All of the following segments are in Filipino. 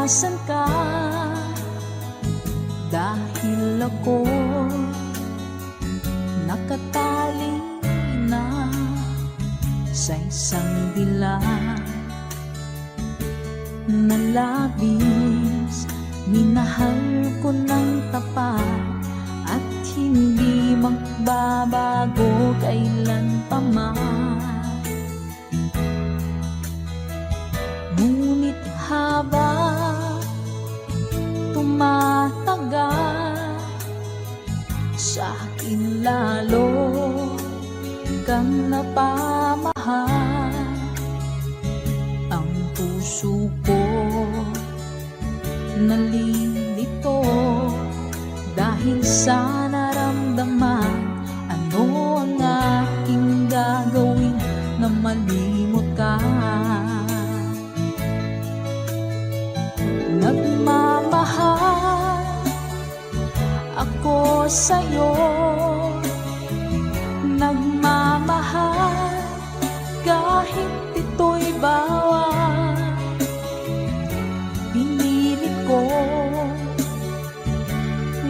nasan ka, dahil ako nakatali na sa isang dilag na labis. Minahal ko ng tapat at hindi magbabago kailan pa man. Ngunit habang tumatagal, sa akin lalo kang napamahal. Ang puso ko nalilito dahil sa naramdaman. Ano ang aking gagawin na malimot ka? Nagmamahal ako sa'yo, nagmamahal kahit ito'y bawal. Pinilit ko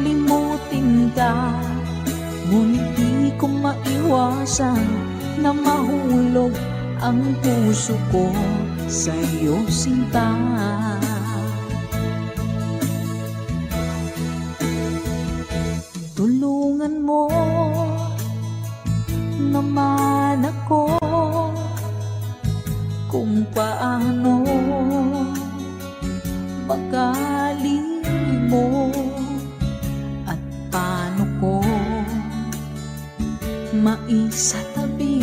limutin ka, ngunit di ko maiwasan na mahulog ang puso ko sa'yo, sinta. Tulungan mo naman ako kung paano makalimot at paano ko maisatabi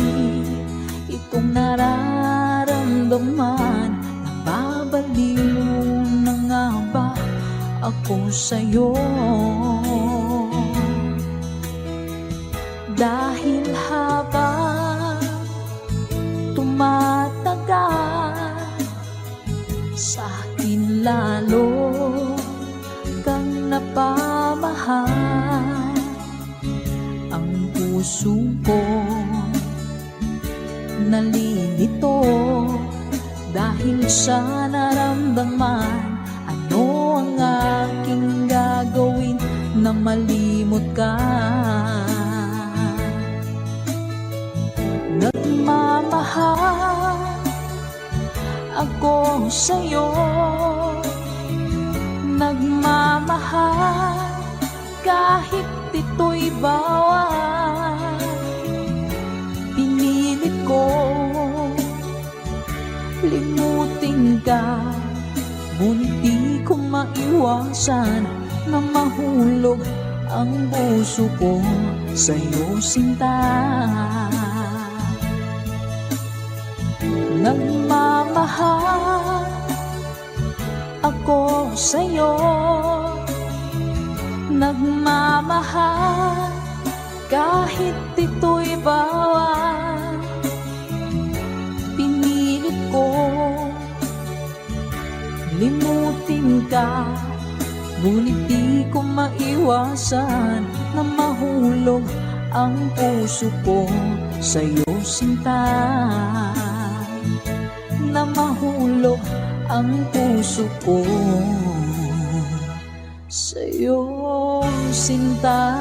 itong nararamdaman. Nababaliw na nga ba ako sa'yo? Dahil habang tumatagal, sa akin lalo kang napamahal. Ang puso ko nalilito dahil sa naramdaman. Ano ang aking gagawin na malimot ka? Nagmamahal ako sa'yo, nagmamahal kahit ito'y bawal. Pinilit ko limutin ka, ngunit di ko maiwasan na mahulog ang puso ko sa'yo, sinta. Nagmamahal ako sa'yo, nagmamahal kahit ito'y bawal. Pinilit ko limutin ka, ngunit di ko maiwasan na mahulog ang puso ko sa'yo, sinta. Na mahulog ang puso ko sa'yo, sinta.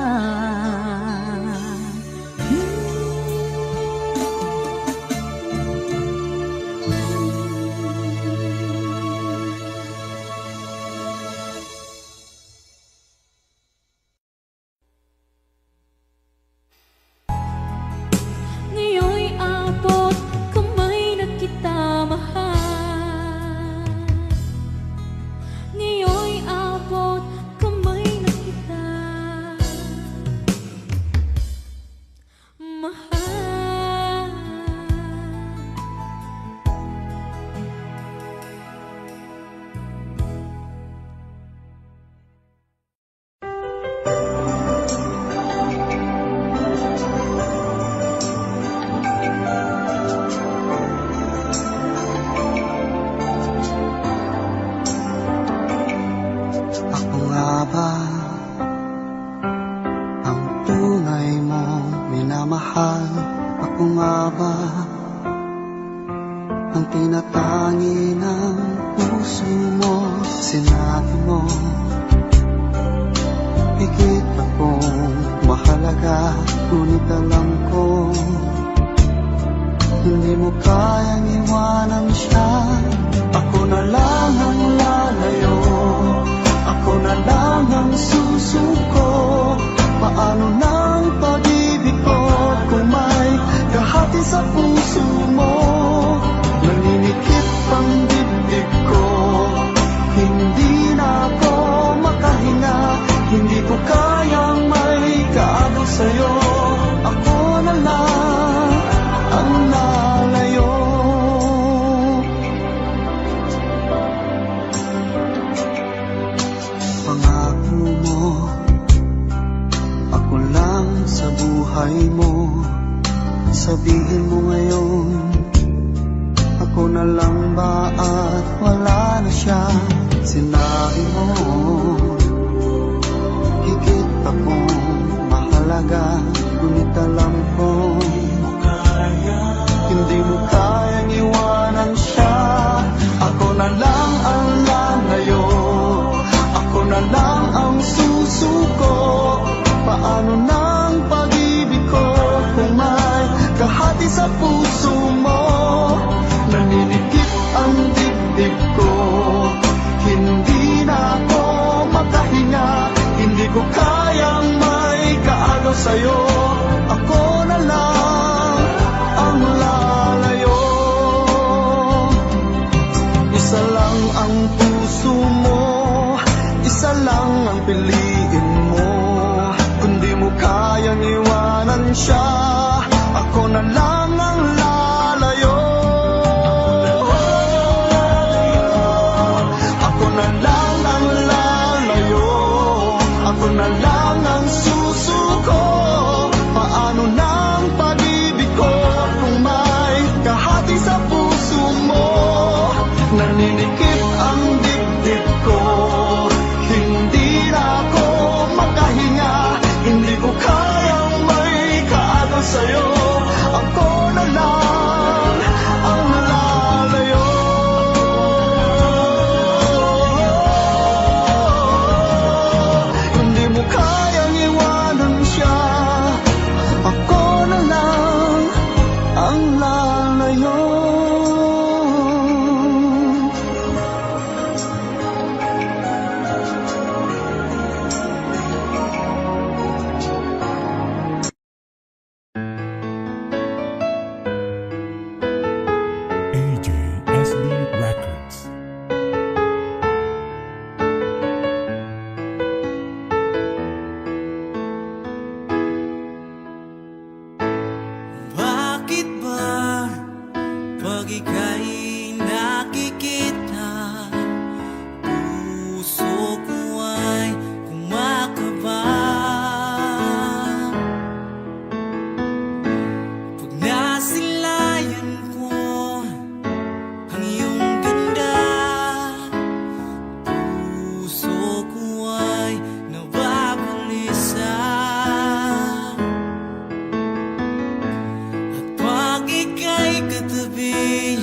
Ngayon'y abot kamay na kita mahal. Ngayon'y abot kamay na kita mahal. Ako nga ba ang tunay mong minamahal? Ako nga ba ang tinatangi ng puso puso mo, sinabi mo higit akong mahalaga, ngunit alam ko hindi mo kayang iwanan siya. Ako na lang ang lalayo, ako na lang ang susuko. Paano nang pag-ibig ko kung may kahati sa puso mo? Naninikip ang dibdib ko, hindi na ako makahinga. Hindi ko kayang may kaagaw sa'yo. Ako na lang ang lalayo. Pangako mo, ako lang sa buhay mo. Sabihin mo ngayon, ako na lang ba at wala na siya? Sinabi mo higit akong mahalaga, ngunit alam ko hindi mo kayang iwanan siya. Ako na lang ang lalayo, ako na lang ang susuko. Paano nang pag-ibig ko kung may kahati sa puso mo? Naninikip ang dibdib ko, hindi na ako makahinga. Hindi ko kayang may kaagaw sa'yo. Ako na lang ang lalayo. Isa lang ang puso mo, isa lang ang piliin mo. Kung di mo kayang iwanan siya, ako na lang ang lalayo. Ako na lang ang lalayo, ako na lang ang susuko. Paano nang pag-ibig ko kung may kahati sa puso mo? Naninikip ang dibdib ko, hindi na ako makahinga. Hindi ko kayang may kaagaw sa'yo. Ako na lang ang lalayo. Hindi mo kayang iwanan siya. Ako na lang ang lalayo. AJSB Records. Bakit ba pag ika'y nakikita, puso ko ay kumakaba? Pag nasilayan ko ang iyong ganda, puso ko ay nababalisa. Pag ika'y katabi,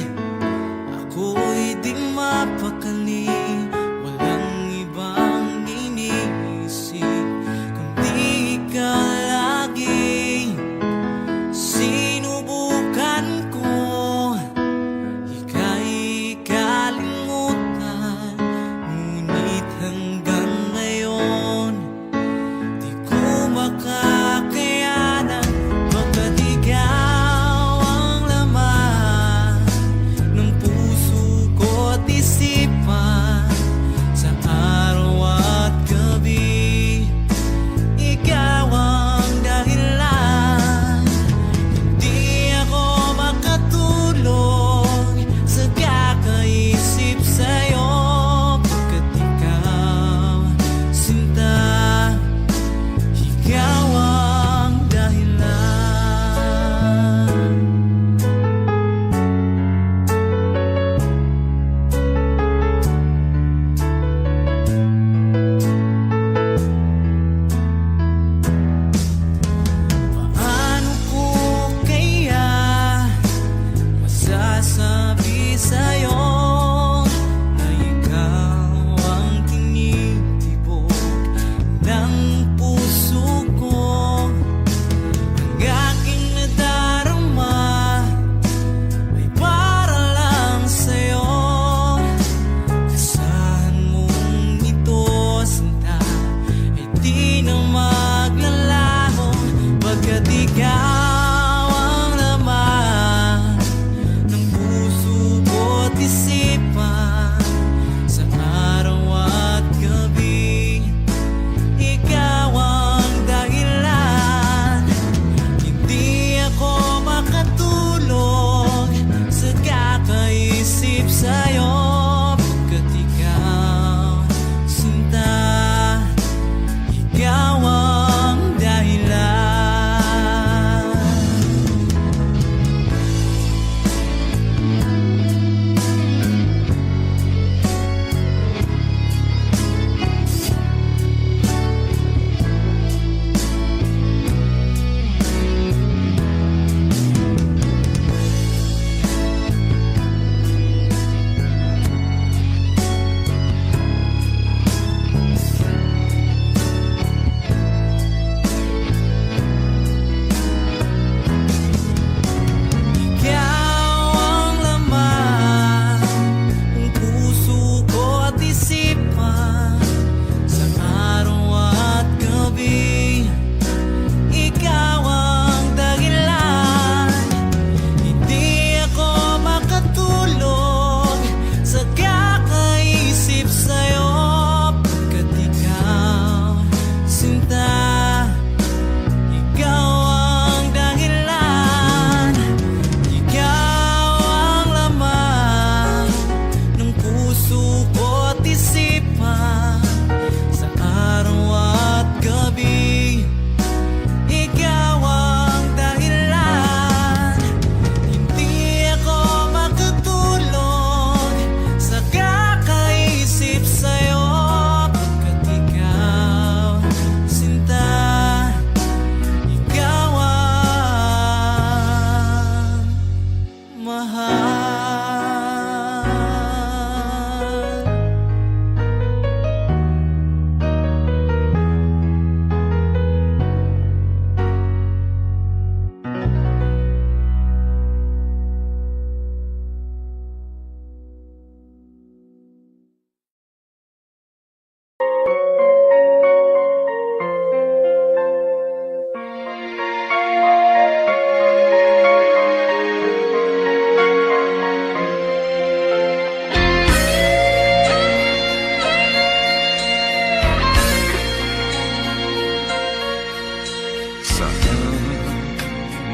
Saan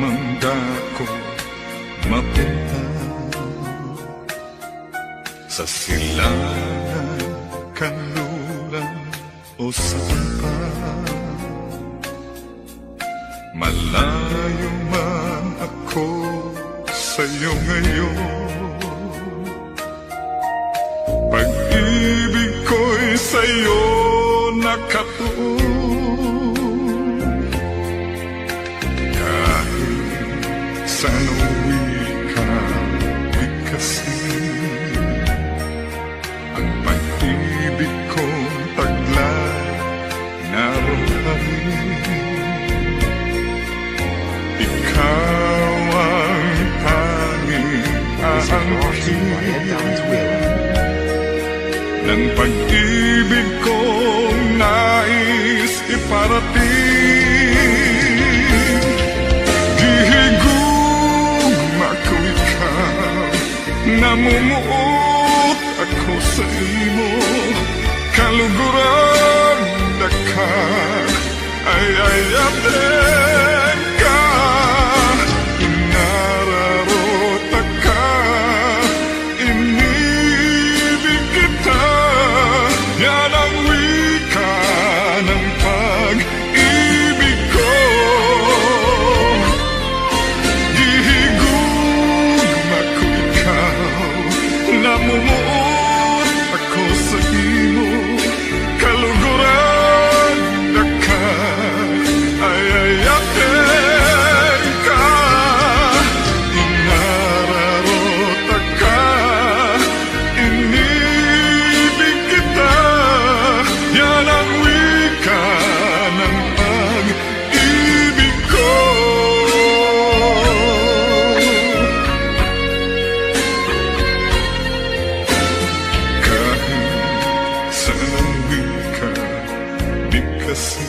man dako mapunta, sa silangan, kanluran o saan pa, malayo man ako sa'yo ngayon, pag-ibig ko'y sa'yo nakatuon. Sa uwi ka, kasi ang pag-ibig kong taglay naroon pa rin. Ikaw ang tanging aangkin ng pag-ibig kong nais iparating. Namumuot ako sa imo, kaluguran na ka, ay ayaten ka, inararota ka, inibig kita, yan ang wika ng pag-ibig ko. Namumuot ako sa imo, kaluguran na ka, ay ayaten ka, inararota ka, inibig kita, yan ang wika ng pag-ibig ko. Kasi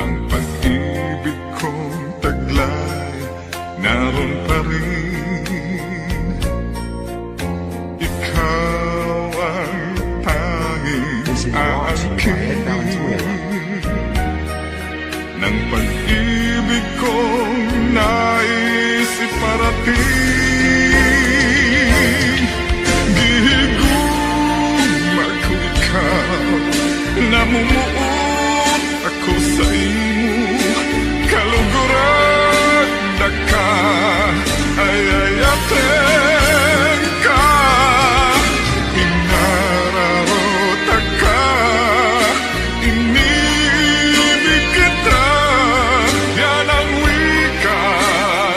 ang pag-ibig kong taglay naroon pa rin. Ikaw ang tanging aangkin ng pag-ibig kong nais iparating. Gihigugma ko ikaw, namumuot ako sa imo, kaluguran na ka, ay ayaten ka, inararota ka, inibig kita, yan ang wika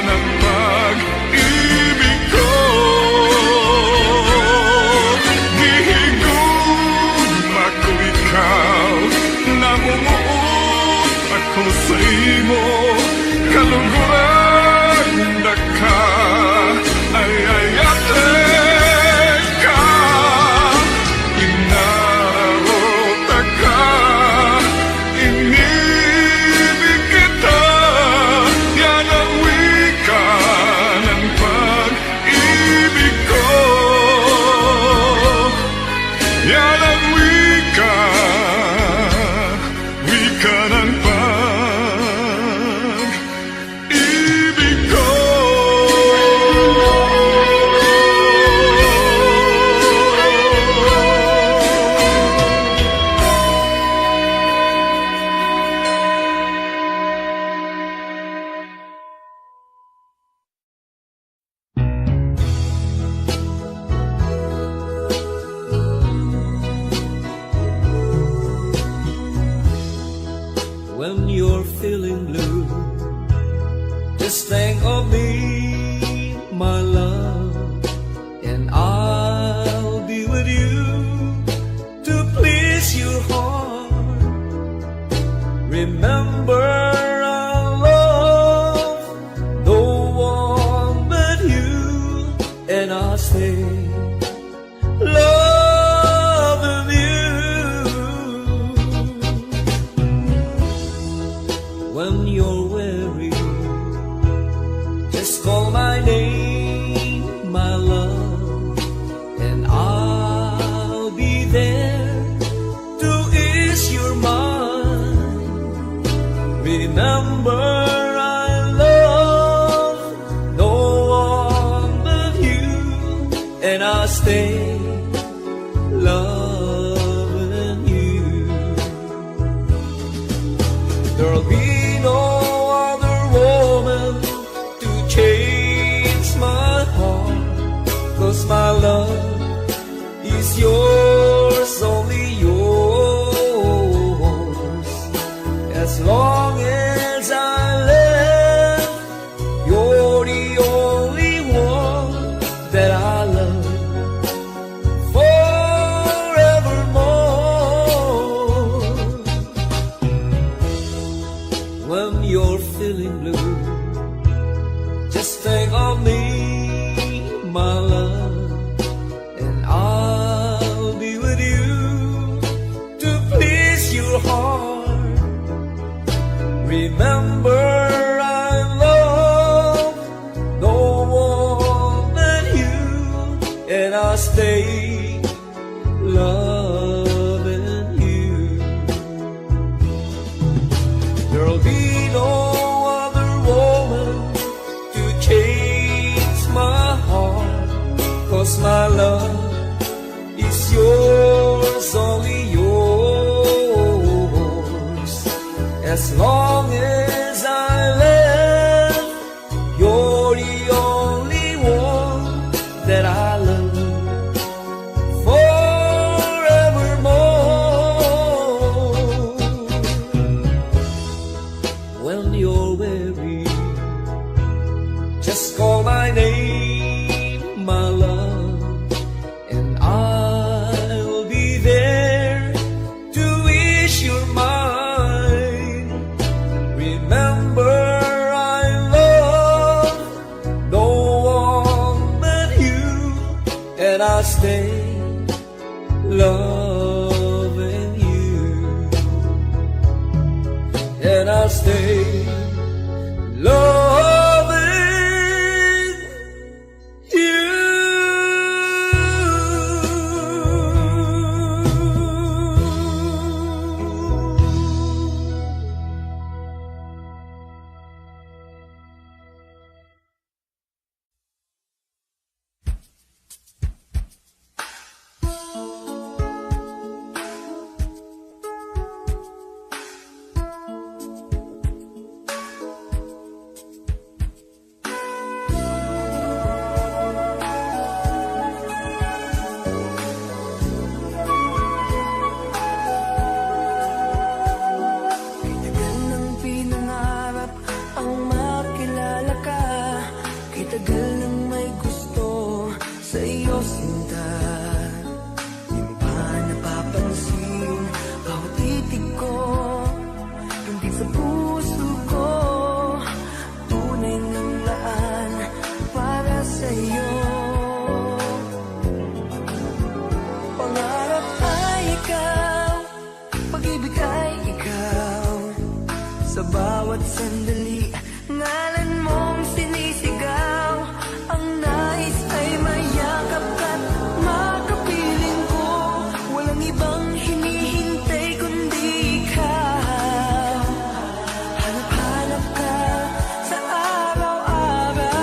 ng pag-ibig ko. Gihigugma ko ikaw, namumuot ako sa imo, kaluguran na ka, ay ayaten ka, inararota ka, inibig kita, yan ang wika ng pag-ibig ko, yan ang wika ng pag-ibig ko. When you're feeling blue, just think of me. and I'll stay loving you. When you're weary, just call my name, my love, and I'll be there to ease your mind. Remember, I love no one but you, and I'll stay loving you. There'll be no other woman to change my heart, 'cause my love is yours, only yours. As long as I live, you're the only one that I love forevermore. When you're feeling blue, just think of me, my love, and I'll be with you to please your heart. Remember, I love no one but you, and I'll stay loving you. There'll be no other woman to change my heart, 'cause my love is yours, only yours. As long as I live, you're the only one that I love forevermore. When you're weary, just call my name, my love, and I'll be there to ease your mind. Remember, I love no one but you, and I'll stay loving you, and I'll stay loving you. Tagal nang pinangarap ang makilala ka, kay tagal nang may gusto sa iyo, sinta. Di mo ba napapansin, bawat titig ko, hindi sa puso ko, tunay ng laan para sa iyo. Pangarap ay ikaw, pag-ibig ay ikaw. Sa bawat sandali, ngalan mong sinisigaw. Ang nais ay mayakap ka't makapiling ko. Walang ibang hinihintay kundi ikaw. Hanap-hanap ka sa araw-araw.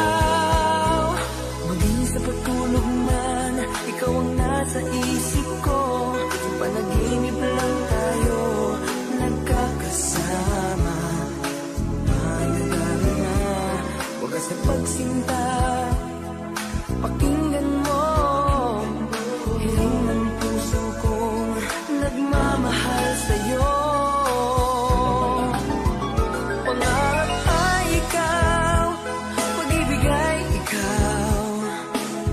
Maging sa pagtulog man, ikaw ang nasa isip ko. Panaginip lang tayo, nagkakasama. Mahalaga na wagas na pagsinta. Pakinggan mo, hiling ng puso kong nagmamahal sa'yo. Pangarap ay ikaw, pag-ibig ay ikaw.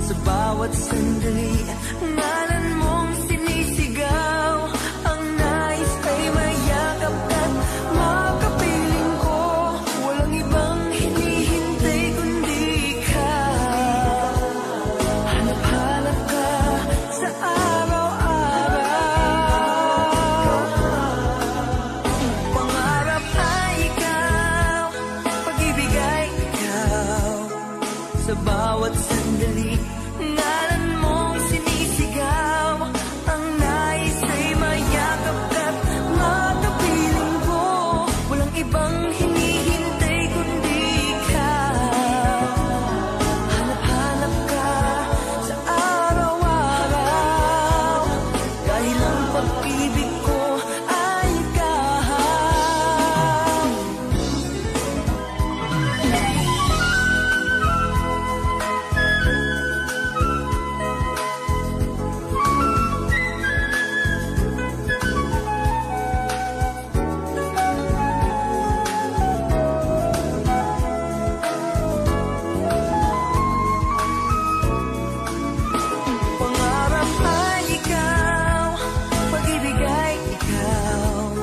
Sa bawat sandali, ngalan mong sinisigaw. Ang nais ay mayakap ka't makapiling ko. Walang ibang hinihintay kundi ikaw. Sa bawat sandali, ngalan mong sinisigaw. Ang nais ay mayakap ka't makapiling ko. Walang ibang hinihintay kundi ikaw. Hanap-hanap ka sa araw-araw, dahil ang pag-ibig ko ay ikaw. Pangarap ay ikaw, pag-ibig ay ikaw.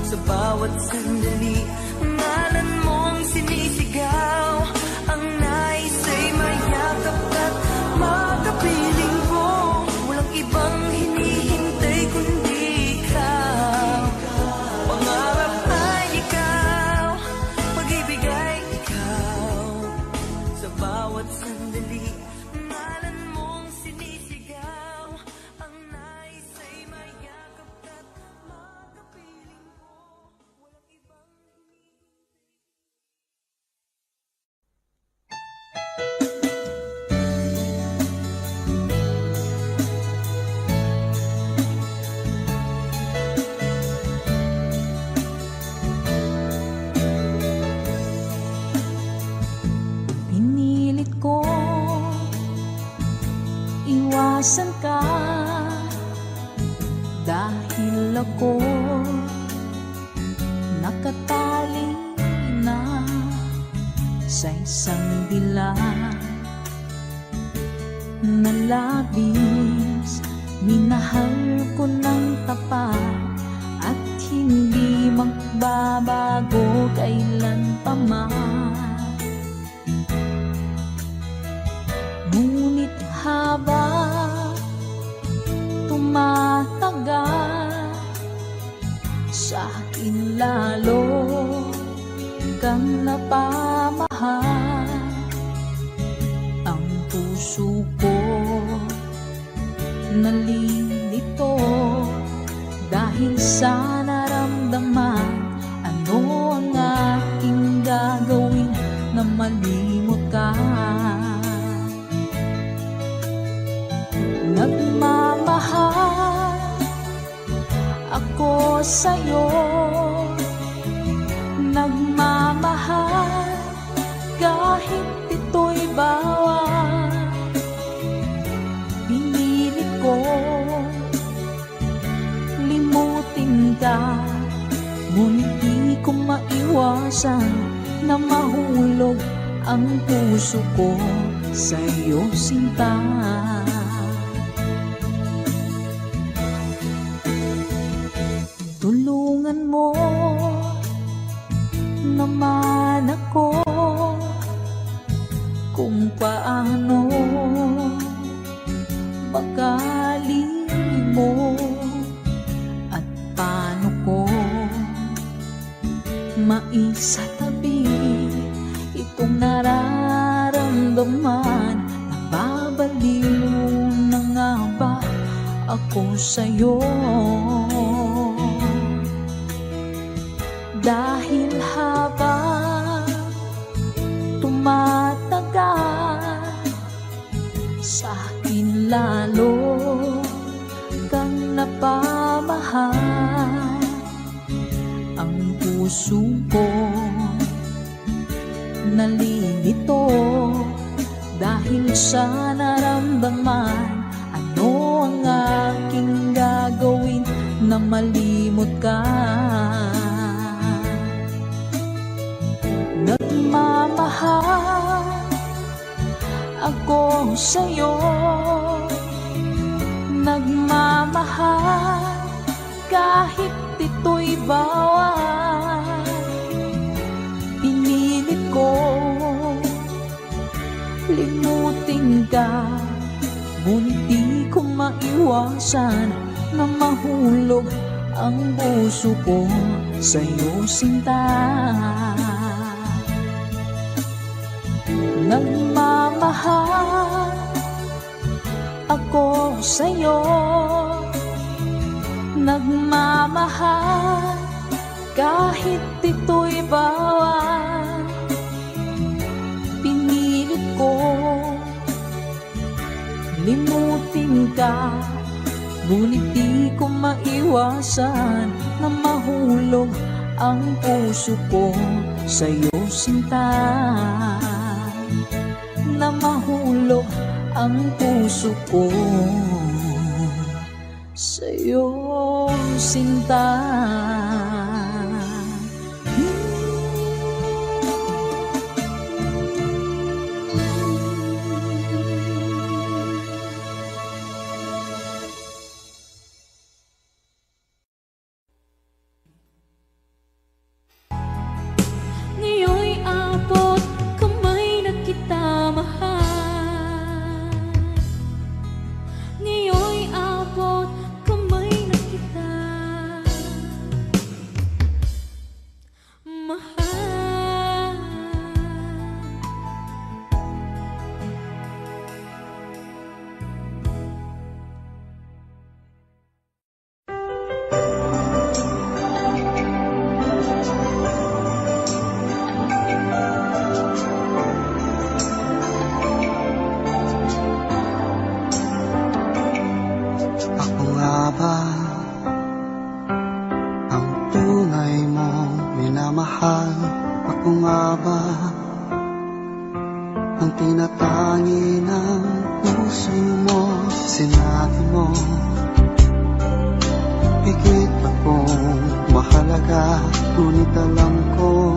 Sa bawat sandali, ngalan mong sinisigaw. Ang nais ay mayakap at makapiling ko. Walang ibang hinihintay kundi ikaw. Pangarap ay ikaw, pag-ibig ay ikaw. Sa bawat sandali, ngalan mong sinisigaw. Ang nais ay mayakap at makapiling ko. Walang ibang Pinilit ko iwasan ka, dahil ako nakatali na sa isang dilag na labis. Minahal ko ng tapat at hindi magbabago kailan pa man. Ngunit habang tumatagal, sa akin lalo kang napamahal. Ang puso ko nalilito dahil sa naramdaman. Ano ang aking gagawin na malimot ka? Nagmamahal ako sa'yo, nagmamahal kahit ito'y bawal. Pinilit ko limutin ka, ngunit di ko maiwasan na mahulog ang puso ko sa'yo, sinta. Tulungan mo naman ako kung paano makalimo at paano ko maisatabi itong nararamdaman. Nababaliw na nga ba ako sa'yo? Dahil habang tumatagal, sa akin lalo kang napamahal. Ang puso ko nalilito dahil sa naramdaman. Ano ang aking gagawin na malimot ka? Nagmamahal ako sa'yo, nagmamahal kahit ito'y bawal. Pinilit ko limutin ka, ngunit di ko maiwasan na mahulog ang puso ko sa'yo, sinta. Nagmamahal nagmamahal ako sa'yo, nagmamahal kahit ito'y bawal. Pinilit ko limutin ka, ngunit di ko maiwasan na mahulog ang puso ko sa'yo, sinta. Na mahulog ang puso ko sa'yo, sinta. Ngayon'y abot kamay na kita mahal. Ngayon'y abot kamay na kita mahal. Ako nga ba ang tunay mong minamahal? Ako nga ba ang tinatangi ng puso mo? Sinabi mo higit akong mahalaga, ngunit alam ko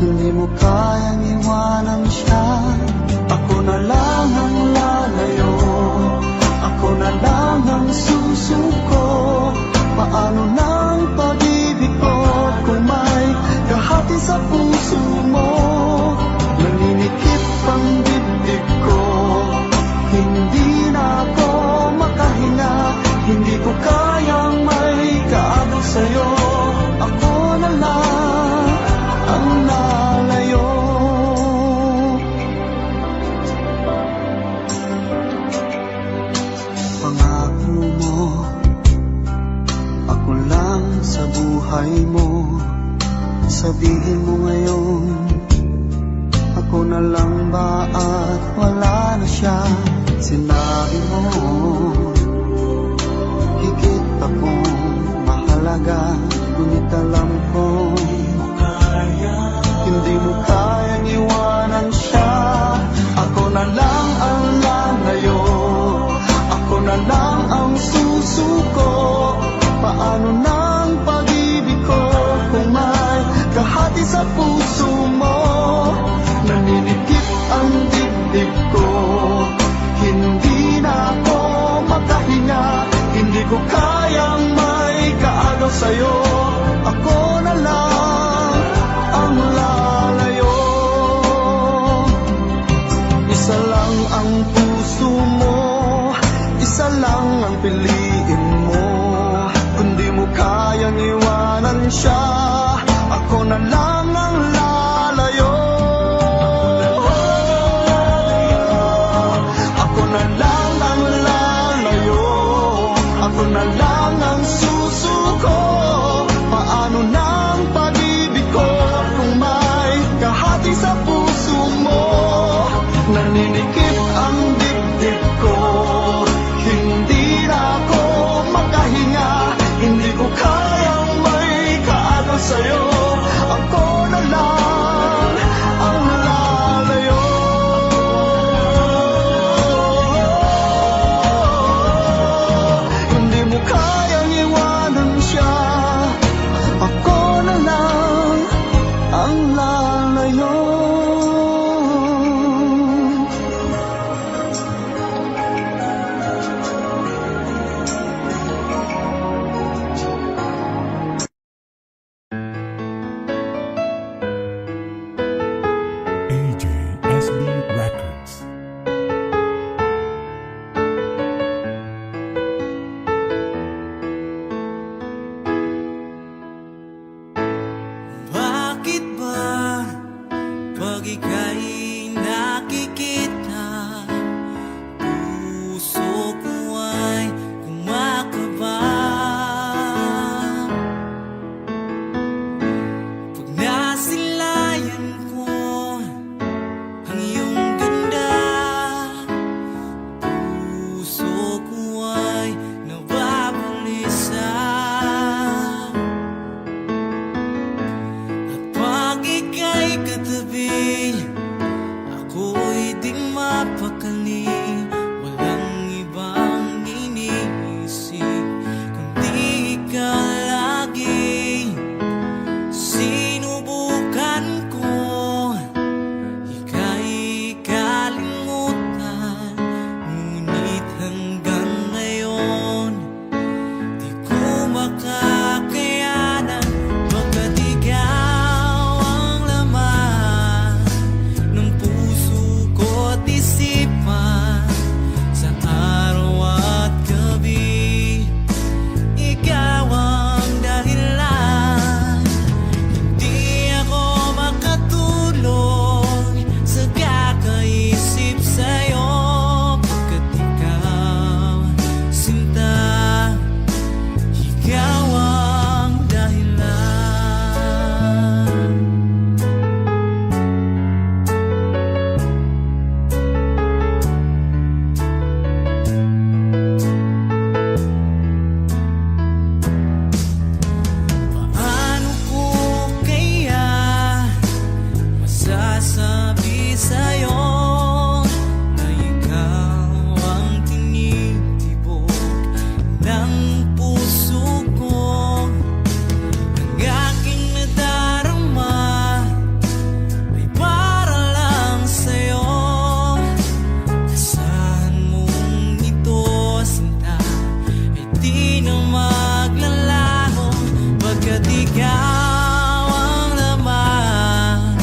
hindi mo kayang iwanan siya. Ako na lang ang lalayo, ako na lang ang susuko. Paano nang pag-ibig ko kung may kahati sa puso mo? Naninikip ang dibdib ko, hindi na ako makahinga. Hindi ko kayang may kaagaw sa'yo. Ako na lang ang lalayo. Pangako mo, ako lang sa buhay mo. Sabihin mo ngayon, ako na lang ba at wala na siya? Sinabi mo higit akong mahalaga, ngunit alam ko hindi mo kayang iwanan siya. Ako na lang ang lalayo, ako na lang ang susuko. Paano nang pag-ibig ko kung may kahati sa puso mo? Naninikip ang dibdib ko, hindi na ako makahinga. Hindi ko kayang may kaagaw sa'yo. Ako na lang ang lalayo. Isa lang ang puso mo, isa lang ang piliin mo. Kung di mo kayang iwanan siya, ako na lang ang lalayo. Ako na lang ang lalayo, ako na lang ang susuko. Paano nang pag-ibig ko kung may kahati sa puso mo? Naninikip ang dibdib ko, hindi na ako makahinga. Hindi ko kayang may kaagaw sa'yo. Ako na lang ang lalayo. Hindi mo kayang iwanan siya. Ako na lang ang lalayo. mapakali, walang ibang iniisip kundi ikaw lagi. Sinubukan ko ika'y kalimutan, ngunit hanggang ngayon di ko makakayanan, pagkat ikaw ang laman ng puso ko't isipan sa araw at gabi. Ikaw ang dahilan, hindi ako makatulog sa kakaisip sa'yo, pagkat ikaw, sinta, ikaw ang dahilan. Paano ko kaya masasabi sa'yo na ikaw ang tinitibok ng puso ko? Ang aking nadarama ay para lang sa'yo. Asahan mong ito, sinta, ay di na maglalaho, pagkat ikaw ang laman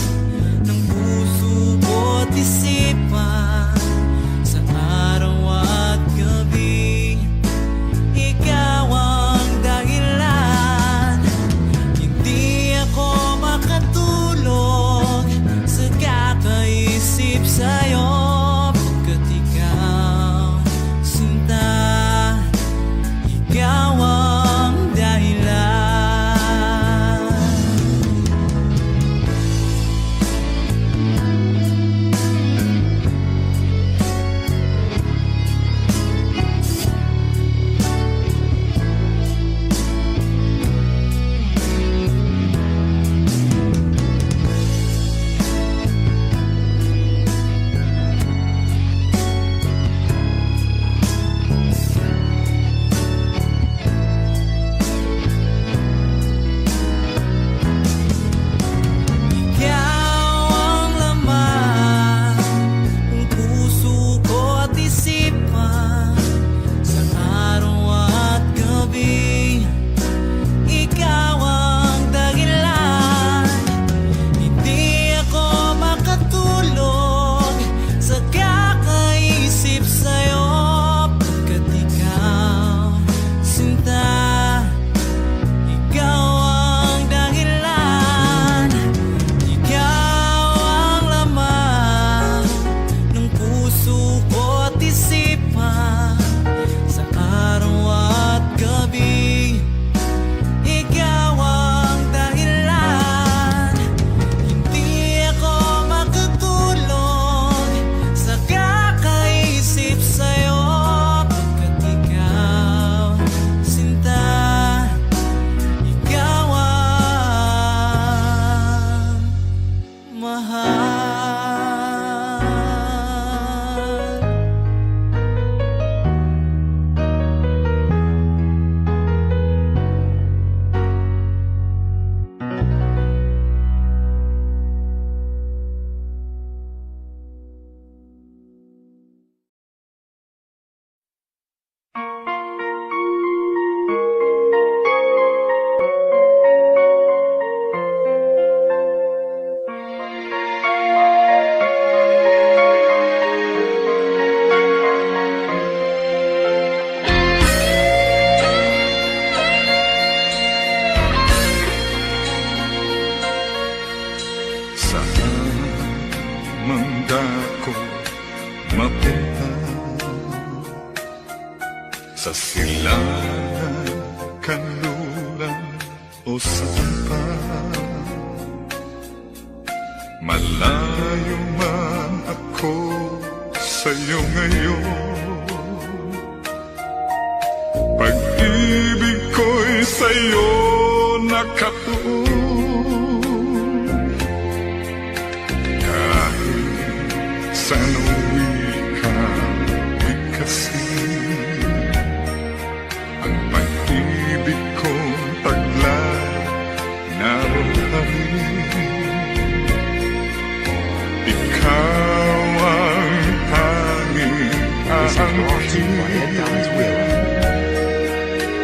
ng puso ko't isipan sa araw at gabi. Ikaw ang dahilan, hindi ako makatulog sa kakaisip sa'yo, pagkat ikaw, sinta, ikaw ang dahilan. Ikaw ang laman ng puso ko't isipan sa araw at gabi. Ikaw ang dahilan, hindi ako makatulog sa kakaisip sa'yo, pagkat ikaw, sinta, ikaw ang dahilan. Ikaw ang laman ng puso ko't isipan sa araw at gabi. Ikaw ang dahilan, hindi ako makatulog sa kakaisip sa'yo, pagkat ikaw, sinta, ikaw ang mahal. Saan man dako mapunta, sa silangan, kanluran o saan pa, malayo man ako sa'yo ngayon, pag-ibig ko'y sa'yo nakatuon. Kahit saan Isang wika'y kasi ang pag-ibig kong taglay naroon pa rin. Ikaw ang tanging aangkin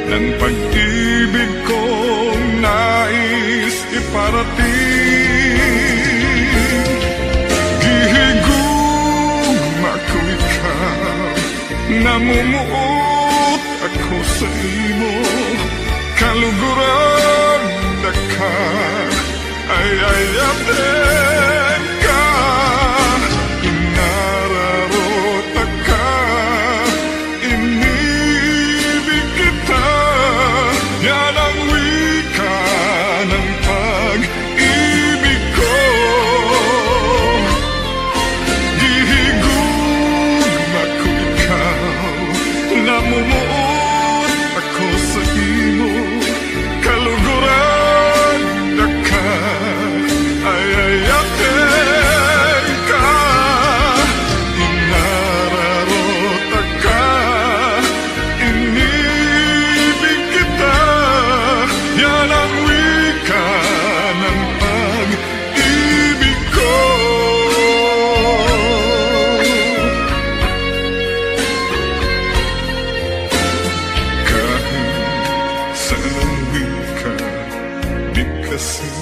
ng pag-ibig kong nais iparating. Gihigugma ko ikaw, namumuot ako sa imo, kaluguran na ka, ay ayaten ka, inararota ka, inibig kita, yan ang wika ng pag-ibig ko. Gihigugma ko ikaw, namumuot ako sa imo, kaluguran na ka, ay ayaten ka, inararota ka, inibig kita, yan ang wika ng pag-ibig ko. Kahit saan wika, di kasi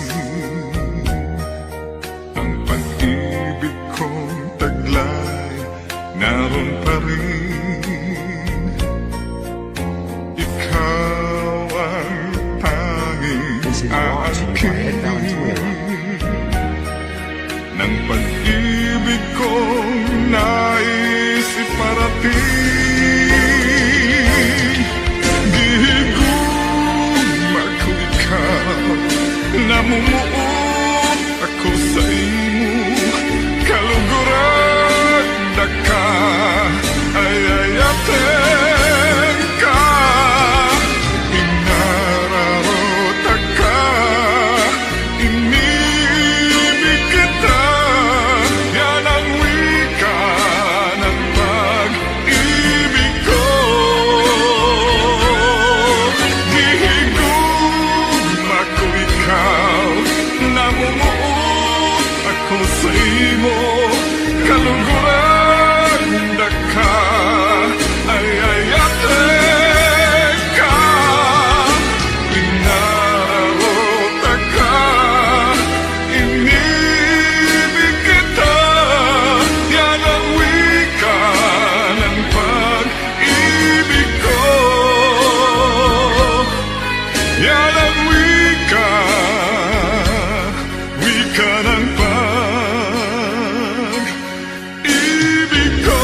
ang pag-ibig kong taglay naroon pa rin. Ikaw ang tanging aangkin ng pag-ibig kong nais iparating. Gihigugma ko ikaw, namumuot ako sa imo, kaluguran na ka, ay ayaten ka, inararota ka, inibig kita, yan ang wika ng pag-ibig ko. Gihigugma ko ikaw, namumuot ako sa imo, kaluguran na ka, ay ayaten ka, inararota ka, inibig kita, yan ang wika ng pag-ibig ko. Yan ang wika ng pag-ibig ko.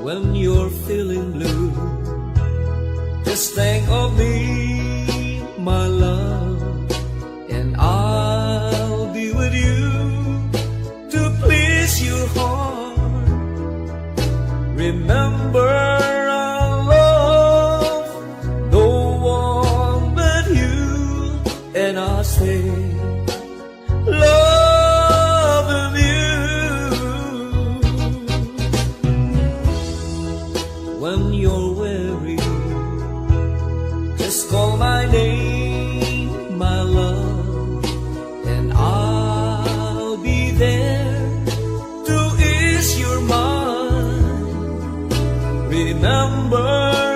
When you're feeling blue, just think of me, my love, and I'll be with you to please your heart. Remember, I love no one but you, and I'll stay loving you. When you're weary, just call my name, my love, and I'll be there to ease your mind. Remember,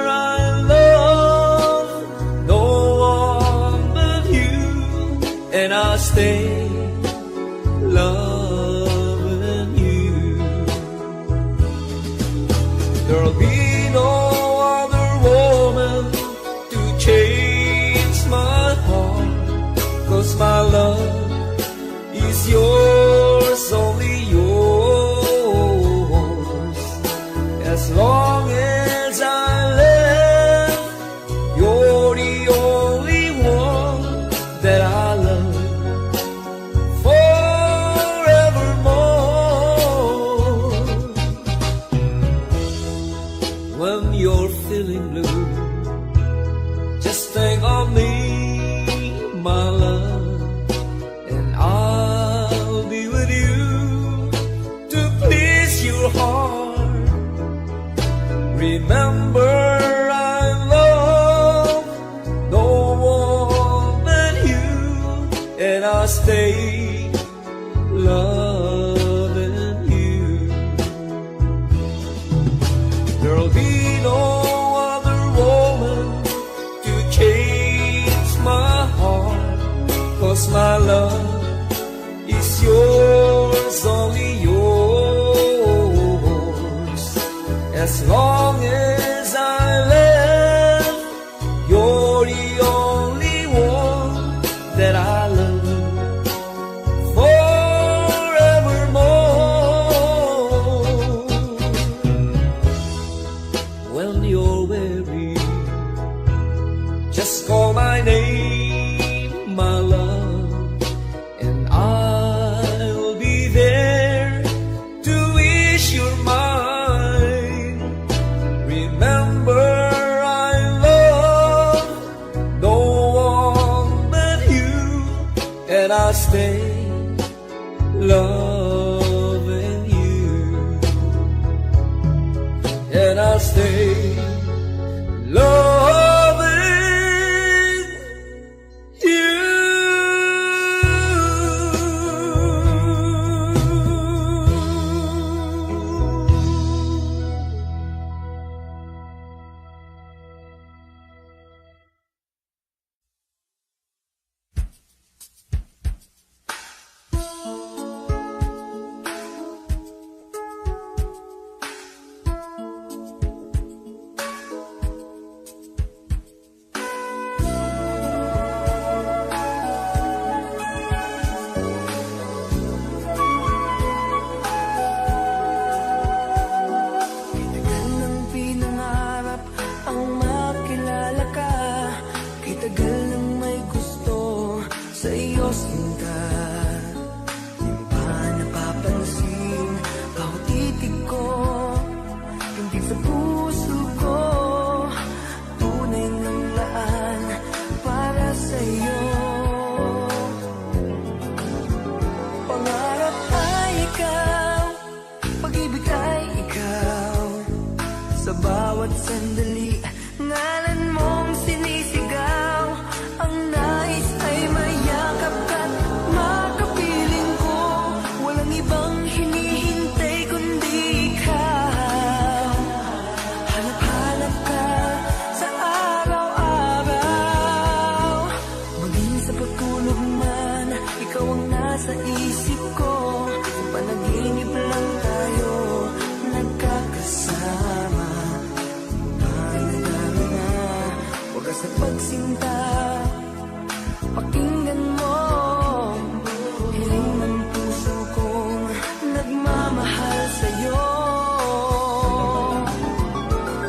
I love no one but you, and I'll stay loving you. There'll be no other woman to change my heart, 'cause my love is yours, only yours. As long as I live, Just think of me, my love, and I'll be with you to please your heart. Remember, I love no one but you, and I'll stay loving you. There'll be no other woman to change my heart, 'cause my love is yours, only yours. As long as I live, you're the only one that I love forevermore. When you're weary, just call my name, my love, and I'll be there to wish you're mine. Remember, I love no one but you, and I'll stay loving you, and I'll stay loving you. Kitagal ng pinangarap ang makilala ka, kitagal ng may gusto sa iyo sinta. Di pa napapansin bawat titig ko, hindi sa puso ko tunay ng laan para sa iyo. Pangarap ay ikaw, pag-ibig ay ikaw. Sa bawat sandali, ngalan mong sinisigaw. Ang nais ay mayakap ka't makapiling ko. Walang ibang hinihintay kundi ikaw. Hanap-hanap ka sa araw-araw. Maging sa pagtulog man, ikaw ang nasa isip ko. Sa panaginip lang tayo nagkakasama. Paano na, wagas na pagsinta. Pakinggan mo, hiling ng puso kong nagmamahal sa'yo.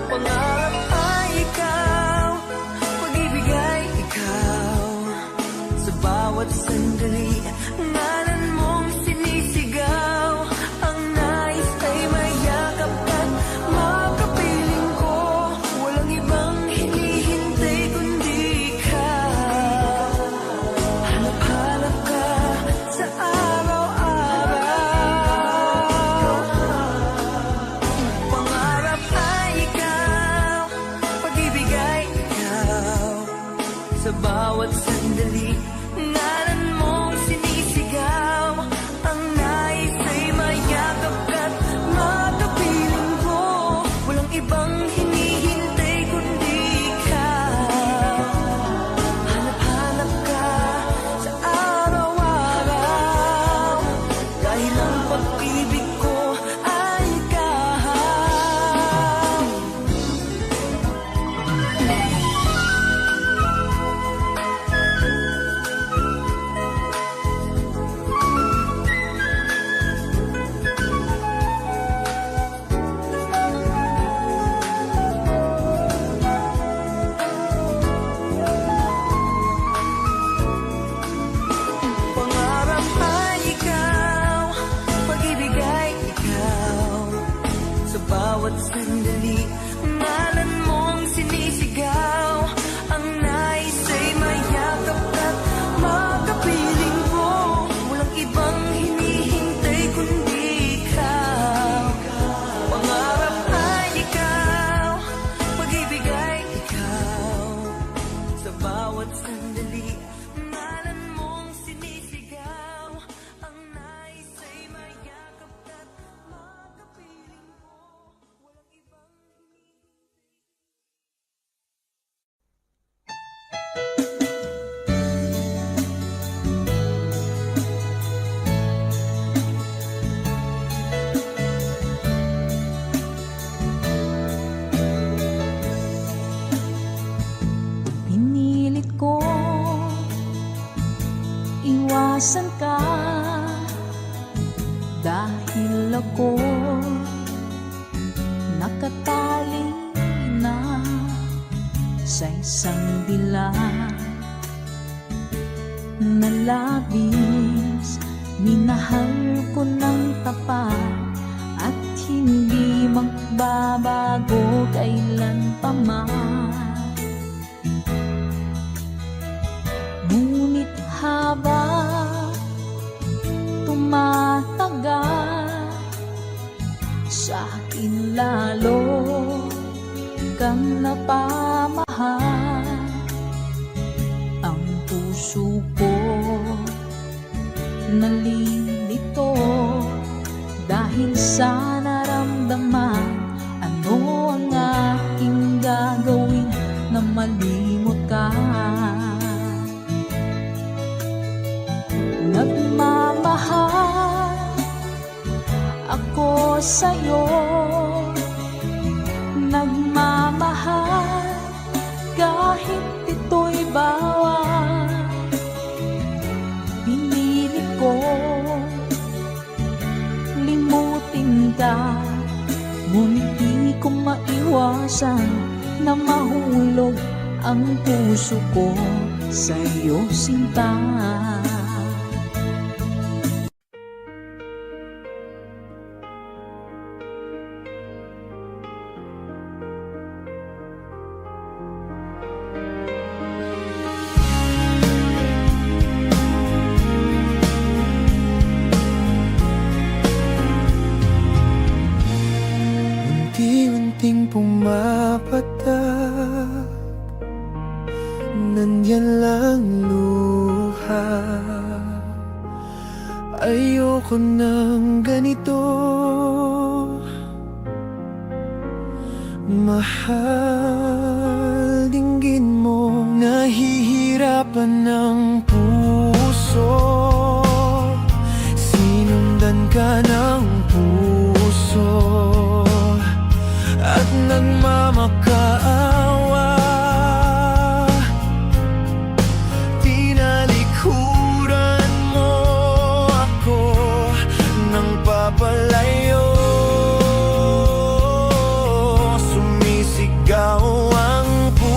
Pangarap ay ikaw, pag-ibig ay ikaw. Sa bawat sandali, ngalan mong sinisigaw. Ang nais ay mayakap ka't makapiling ko. Walang ibang hinihintay kundi ikaw. Hanap-hanap ka sa araw-araw. Pangarap ay ikaw, pag-ibig ay ikaw. Sa bawat sandali, ngalan mong sinisigaw. Ang nais ay mayakap ka't makapiling ko. Walang ibang hinihintay kundi ikaw. Hanap-hanap ka sa araw-araw. Dahil ang pag-ibig ko ay ikaw. nasan ka? Dahil ako nakatali na sa isang dilag na labis. Minahal ko ng tapat at hindi magbabago kailan pa man. Ngunit habang tumatagal, sa akin lalo kang napamahal. Ang puso ko nalilito dahil sa naramdaman. Ano ang aking gagawin na malimot ka? Nagmamahal ako sa'yo, nagmamahal kahit ito'y bawal. Pinili ko limutin ka, ngunit di ko maiwasan na mahulog ang puso ko sa'yo, sinta. Unti-unting pumapatak, nandyan lang luha. Ayoko ng ganito, mahal, dinggin mo. Nahihirapan ng puso, sinundan ka ng puso at nagmamakaawa. Tinalikuran mo ako ng papalayo, sumisigaw ang puso.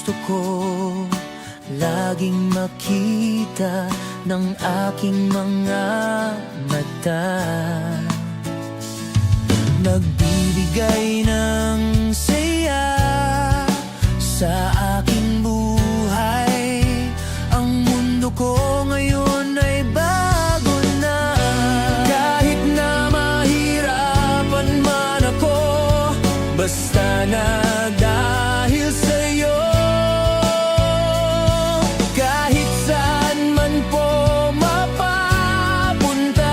gusto ko laging makita ng aking mga mata. Nagbibigay ng saya sa aking buhay. Ang mundo ko ngayon ay bago na. Kahit na mahirapan man ako, basta na dahil sa'yo. Kahit saan man po mapapunta,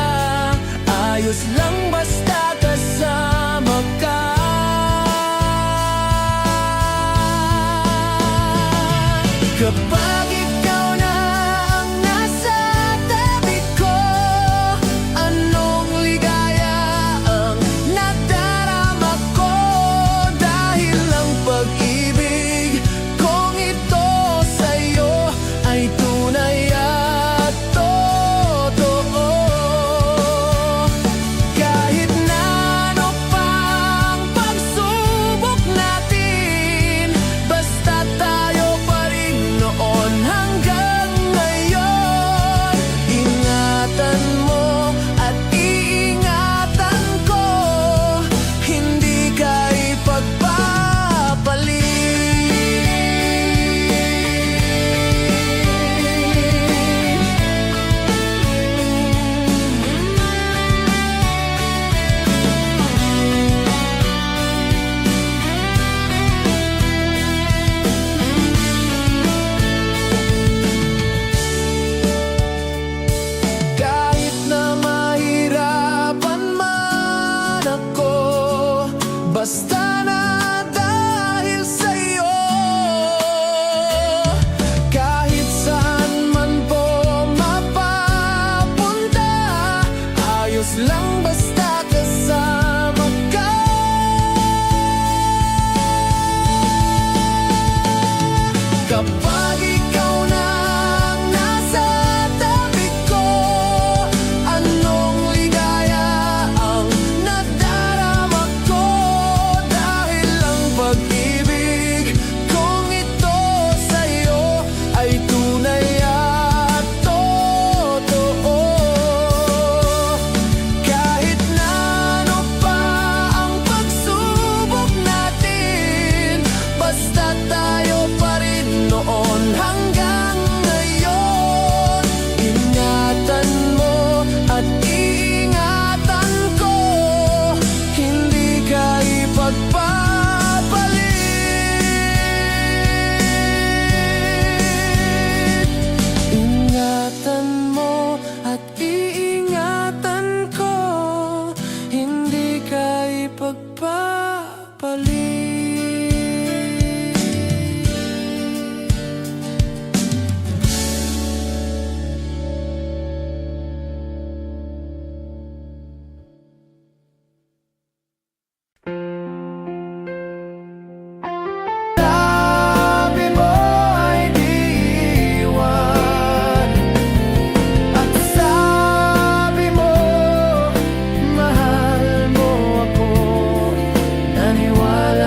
ayos lang basta kasama ka. Kapag ikaw na ang nasa tabi ko, anong ligaya ang nadarama ko. Dahil ang pag-ibig kong ito sa'yo ay tunay at totoo. Kahit na ano pang pagsubok natin, basta tayo pa rin noon hanggang ngayon. Ingatan mo at iingatan ko, hindi ka ipagpapalit. Kahit na mahirapan man ako, basta na dahil sa'yo. Kahit saan man po mapapunta, ayos lang basta kasama ka. Kapag ikaw na ang nasa tabi ko, anong ligaya ang nadarama ko. Dahil ang pag-ibig kong ito sa'yo ay tunay at totoo. Kahit na ano pa ang pagsubok natin, basta tayo pa rin noon hanggang ngayon. Ingatan mo at iingatan ko, hindi ka ipagpapalit. Ingatan mo at iingatan ko, hindi ka ipagpapalit. Sabi mo ay di iwan, at sabi mo mahal mo ako. Naniwala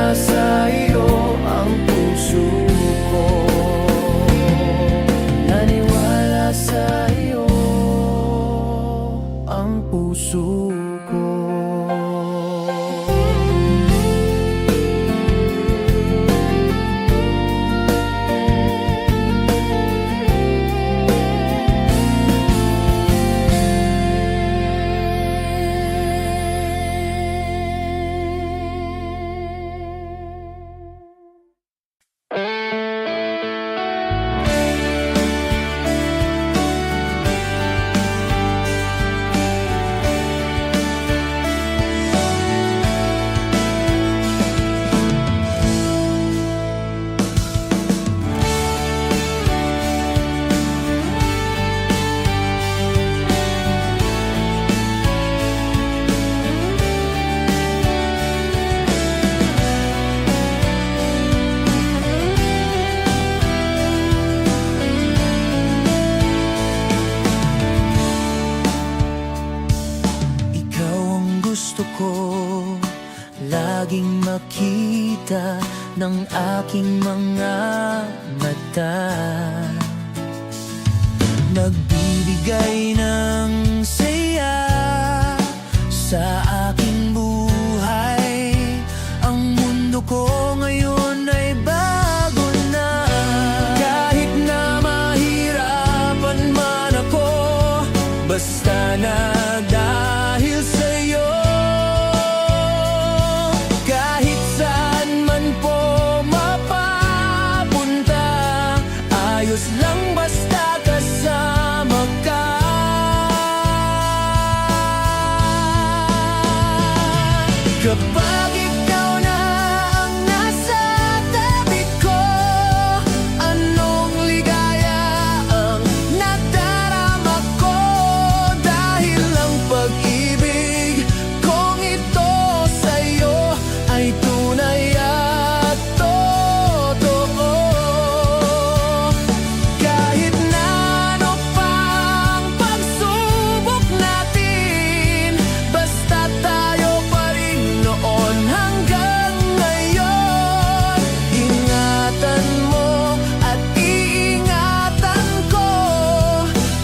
makita ng aking mga mata. Nagbibigay ng saya sa aking buhay. Ang mundo ko ngayon ay bago na. Kahit na mahirapan man ako, basta na dahil sa'yo. Kahit saan man po mapapunta, ayos lang basta kasama ka. Kapag ikaw na ang nasa tabi ko, anong ligaya ang nadarama ko. Dahil ang pag-ibig kong ito sa'yo ay tunay at totoo. Kahit na ano pang pagsubok natin, basta tayo pa rin noon hanggang ngayon. Ingatan mo at iingatan ko,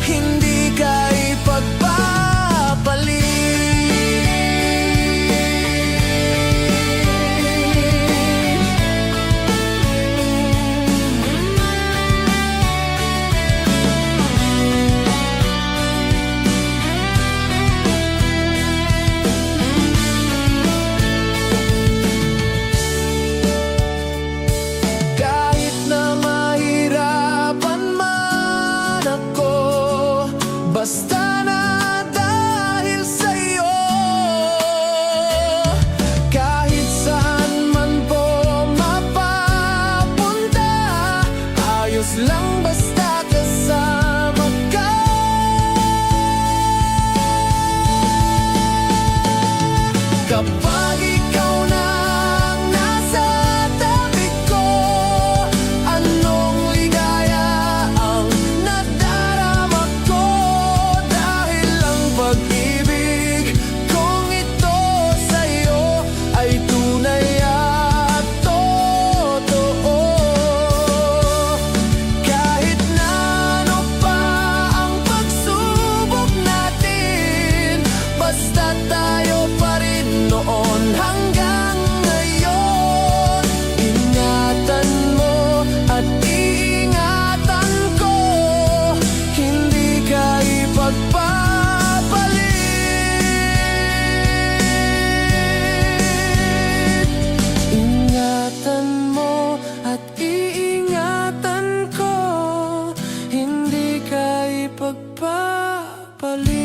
hindi ka ipagpapalit. Kahit na mahirapan man ako, basta na dahil sa'yo. Kahit saan man po mapapunta, ayos lang basta kasama ka. Kapag ikaw na ang nasa tabi ko, anong ligaya ang nadarama ko. Dahil ang pag-ibig kong ito sa'yo ay tunay at totoo. Kahit na ano pa ang pagsubok natin, basta tayo pa rin noon hanggang ngayon. Ingatan mo at iingatan ko, hindi ka ipagpapalit. Ingatan mo at iingatan ko, hindi ka ipagpapalit.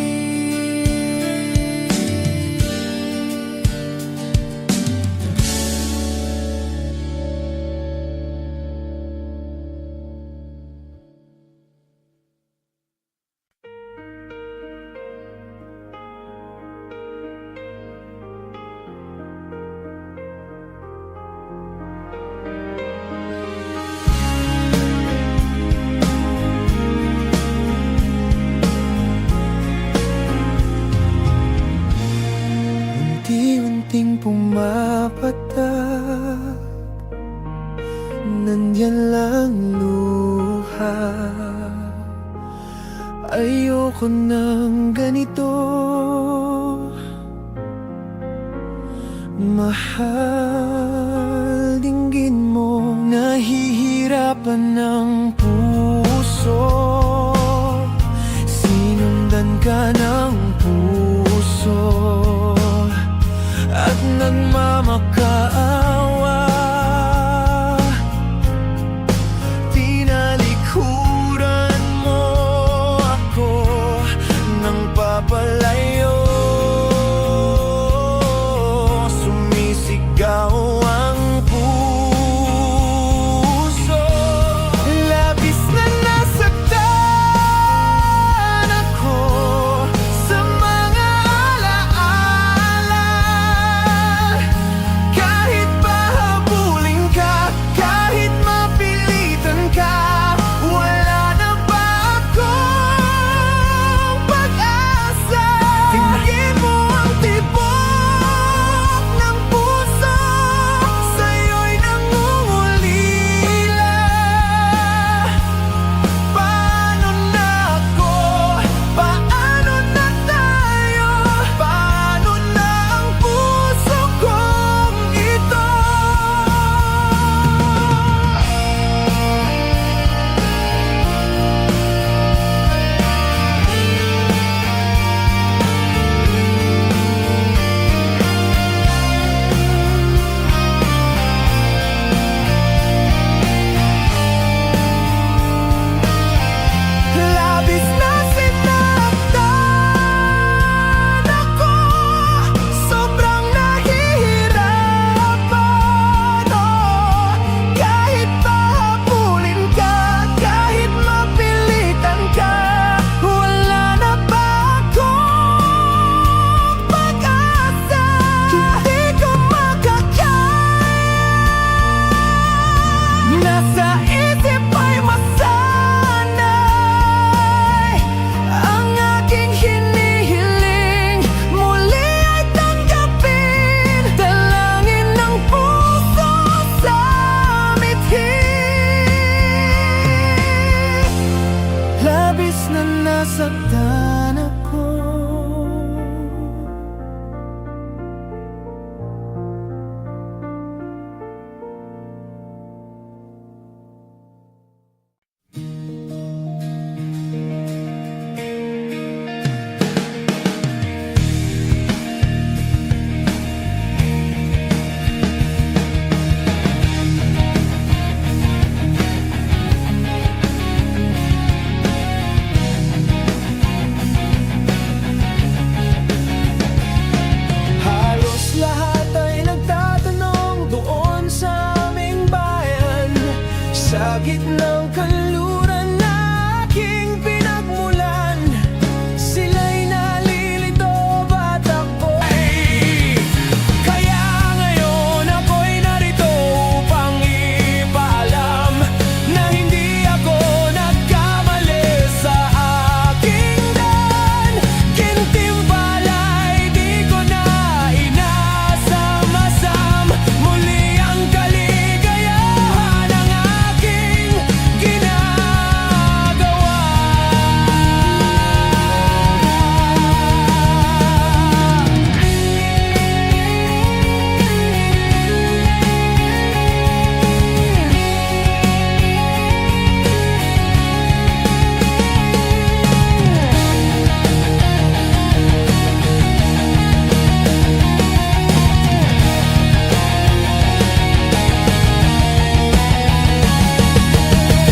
Unti-unting pumapatak, nandyan lang luha. Ayoko ng ganito, mahal, dinggin mo. Nahihirapan ng puso, sinundan ka ng puso, at nagmamakaawa. Tinalikuran mo ako ng papalayo, sumisigaw gitnang kanluran na aking pinagmulan. Sila'y nalilito ba't ako'y kaya ngayon ako'y narito upang ipaalam na hindi ako nagkamali sa aking daan. Kintimpala'y di ko na inasam-asam muli ang kaligayahan ng aking ginagawa.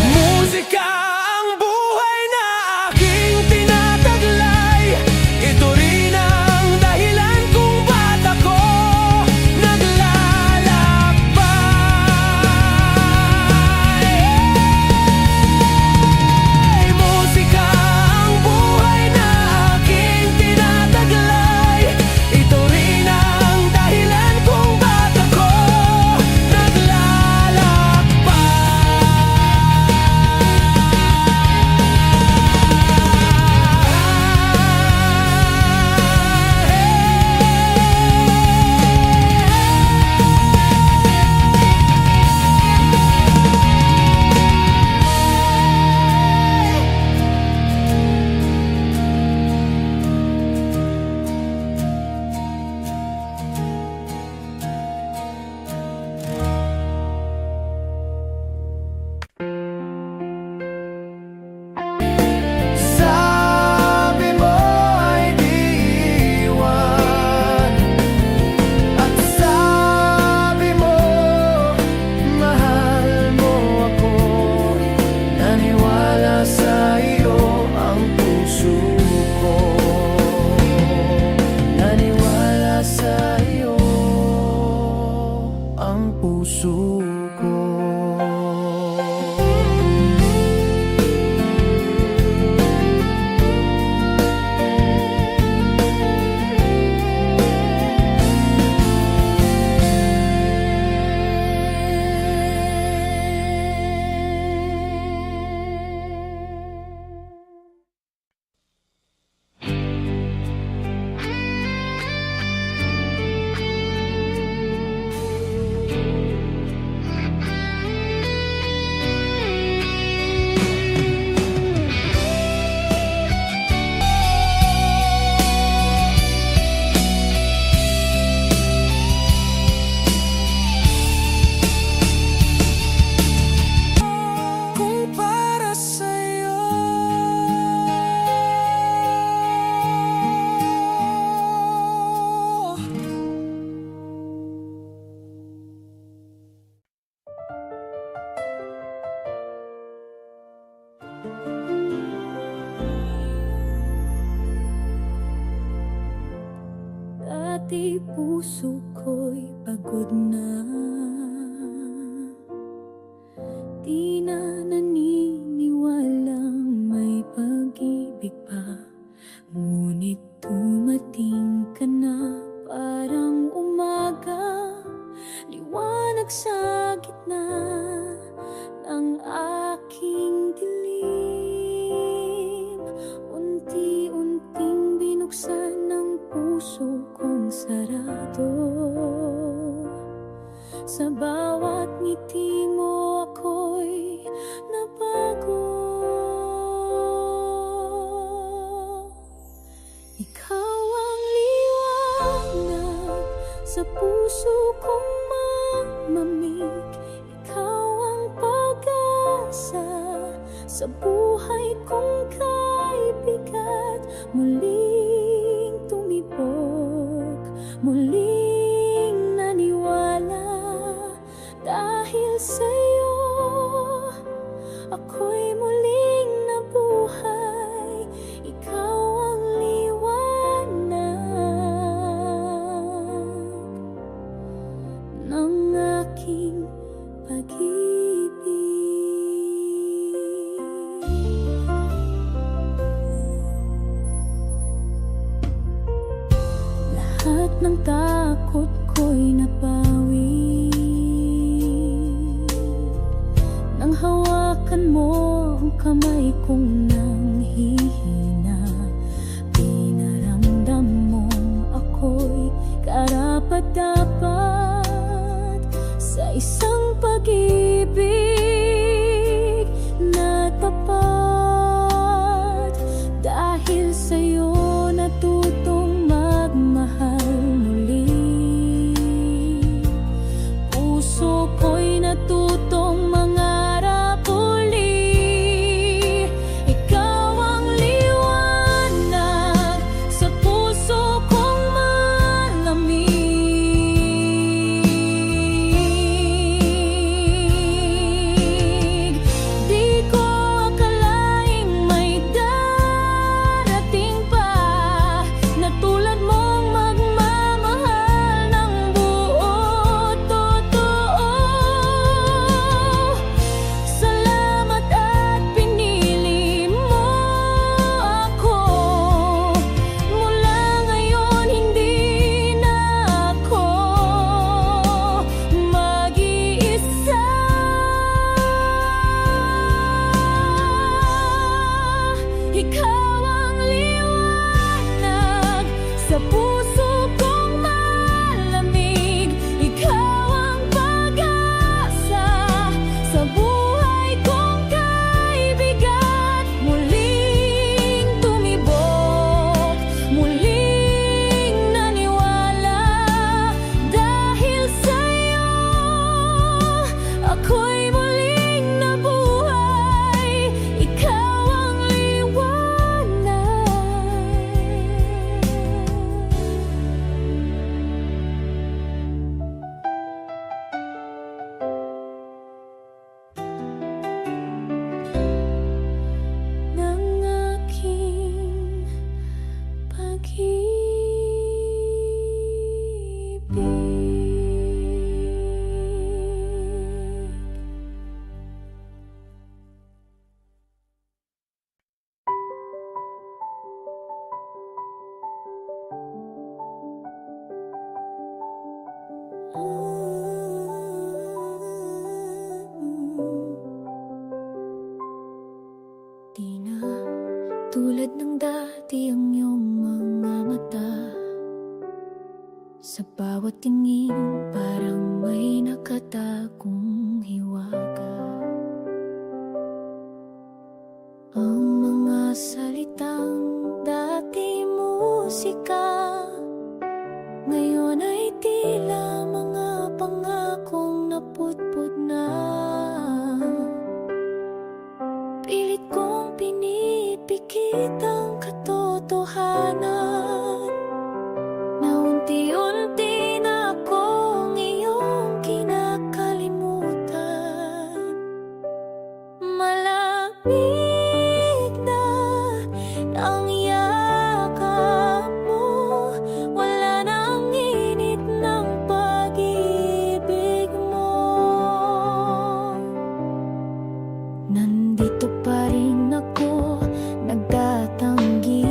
Musika ang buhay na aking tinataglay. Ito rin ang dahilan kung ba't ako naglalakbay. Musika ang buhay na aking tinataglay. Ito rin ang dahilan kung ba't ako sabi mo ay di iwan, at sabi mo mahal mo ako. Naniwala sa iyo ang puso ko. Naniwala sa iyo ang puso ko. Kung para sa'yo Dati puso ko'y pagod na, di na naniniwalang may pag-ibig pa. Ngunit dumating ka na, parang umaga, liwanag sa gitna ng aking dilim. Unti-unting binuksan ng puso kong sarado. Sa bawat ngiti mo ako'y nabago. Ikaw ang liwanag sa puso kong mamamig. Ikaw ang pag-asa sa buhay kong kaibigat. Muling tumibok, muling naniwala. Dahil sa'yo ako'y muling nabuhay. Ikaw ang liwanag ng aking pag-ibig. takot ko'y napawi nang hawakan mo ang kamay kong nanghihina. Pinaramdam mong ako'y karapat-dapat sa isang pag-ibig na tapat. Dahil sa'yo natutong magmahal muli, puso ko'y natutong mangarap uli. Ikaw ang liwanag sa puso kong malamig. Di ko akalaing may darating pa na tulad mong magmamahal ng buo totoo. Salamat at pinili mo ako. Mula ngayon hindi na ako mag-iisa. Ikaw ang liwanag sa puso kong malamig. Ikaw ang pag-asa sa buhay kong kaibigan. Muling tumibok, muling naniwala. Dahil sa'yo ako'y muling nabuhay. Ikaw ang liwanag. Ng aking pag-ibig. Di na tulad ng dati ang iyong mga mata. Sa bawat tingin parang may nakatagong hiwaga. Ang mga salitang dati musika, ngayon ay tila mga pangakong naputput na. Pilit kong pinipikit ang katotohanan na unti-unti na akong iyong kinakalimutan. Malamig na ang yakap mo, wala nang init ng pag-ibig mo. Nandito pa rin ako, nagtatanggi,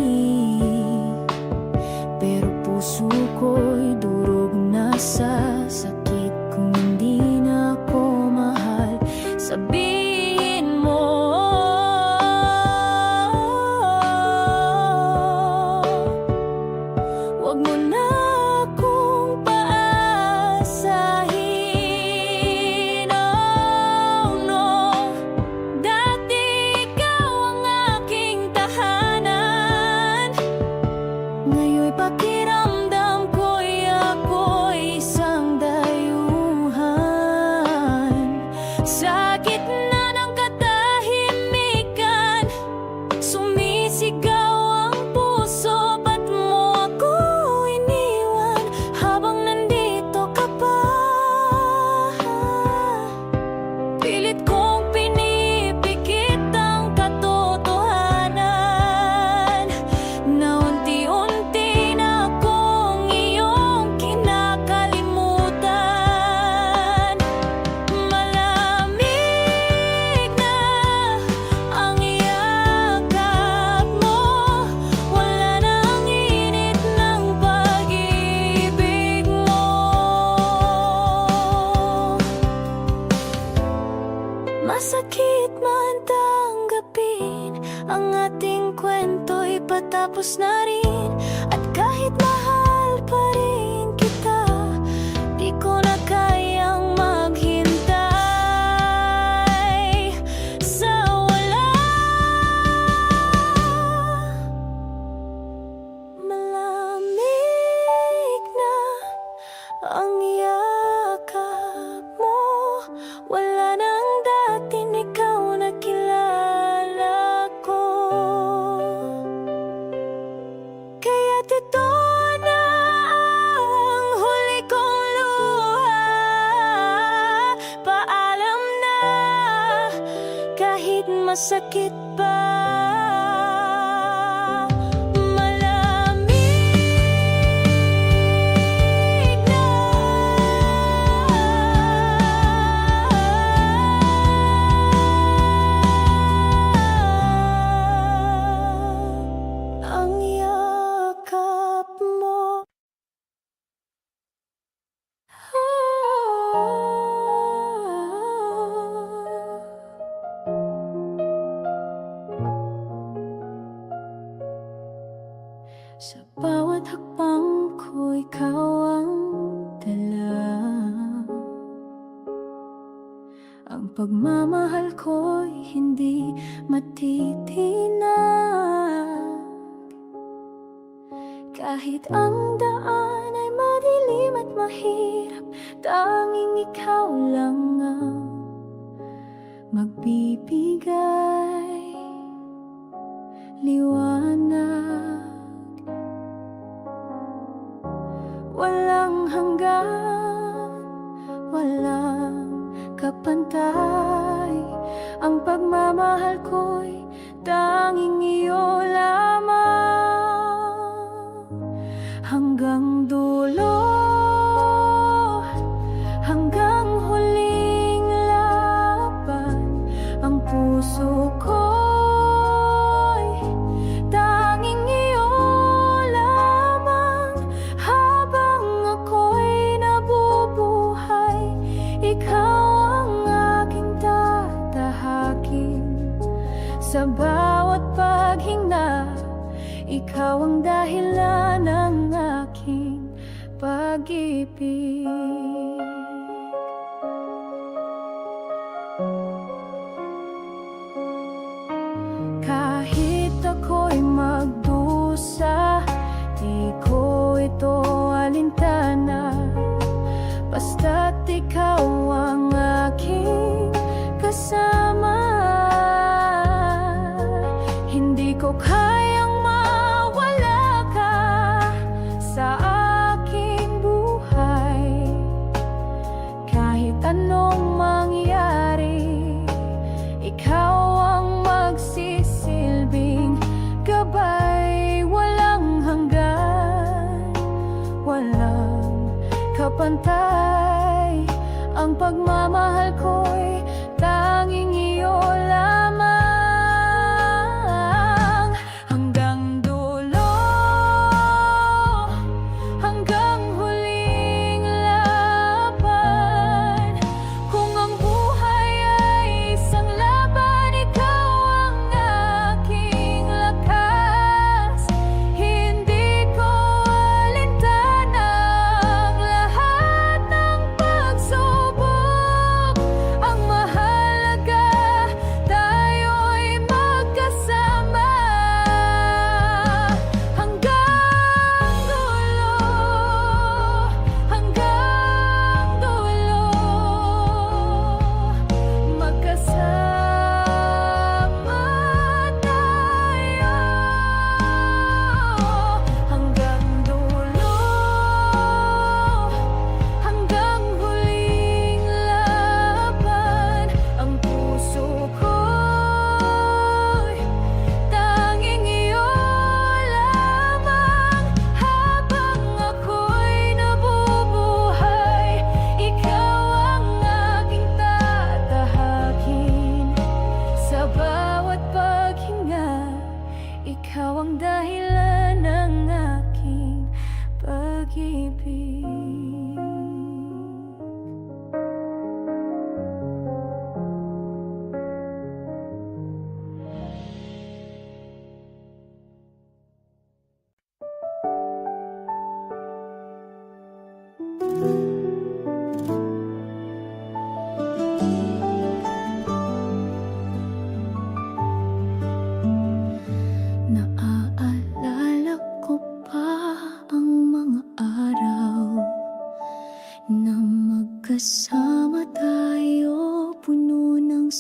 pero puso ko'y durog na sa sakit. Kung hindi na ako mahal, sabihin mo. Huwag mo na akong paasahin. Oh no, dati ikaw ang aking tahanan. Ngayon'y pakiramdam ko'y ako'y isang dayuhan. Sa gitna ng katahimikan, sumisigaw ang puso. Ba't mo ako iniwan habang nandito ka pa? Pilit kong pinipikit ang katotohanan na unti-unti na akong iyong kinakalimutan. Malamig Masakit man tanggapin, ang ating kwento'y patapos na rin. At kahit mahal pa rin kita, di ko na kayang maghintay sa wala. Malamig na ang yakap mo, wala nang dating ikaw na kilala ko. Kaya't ito na ang huli kong luha. Paalam na kahit masakit pa. Malamig na ang yakap mo. Sa bawat hakbang ko, ikaw ang dala. Ang pagmamahal ko'y hindi matitinag. Kahit ang daan ay madilim at mahirap, tanging ikaw lang ang magbibigay liwanag. Walang hanggan, walang kapantay, ang pagmamahal ko'y tanging iyo lamang. Hanggang dulo, hanggang huling laban, ang puso ko'y tanging iyo lamang. Habang ako'y nabubuhay, ikaw ang aking tatahakin. Sa bawat paghinga, ikaw ang dahilan ng aking pag-ibig. Kahit ako'y magdusa, di ko ito alintana. Basta't ikaw ang aking kasama. Hindi ko kayang mawala ka sa aking buhay. Kahit anong mangyari, ikaw ang magsisilbing gabay. Walang hanggan, walang kapantay, ang pagmamahal ko'y tanging iyo lamang. Hanggang dulo, hanggang huling laban. Kung ang buhay ay isang laban, ikaw ang aking lakas. Hindi ko alintana ang lahat ng pagsubok.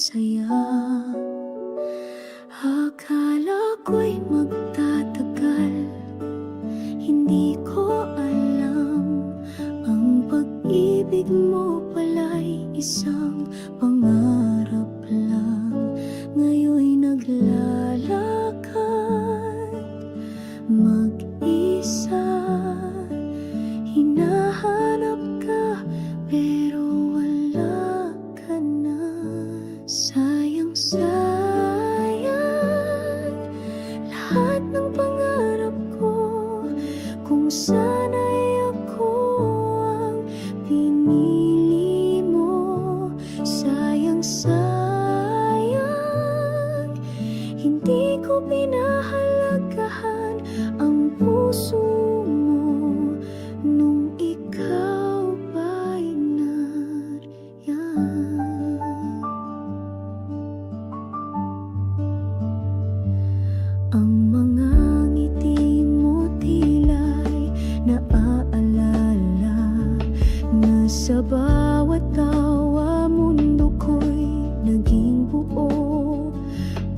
saya. Akala ko'y magtatagal, hindi ko alam ang pag-ibig mo pala'y isang pangarap lang. Ngayon'y naglalakad mag-isa, hinahanap ka pero wala ka na. Sayang, sayang lahat ng pangarap ko, kung sana'y ako ang pinili mo. Sayang, sayang hindi ko pinahalagahan ang puso mo nung ikaw ba'y nariyan. Ang mga ngiti mo tila'y naaalala na sa bawat tawa mundo ko'y naging buo.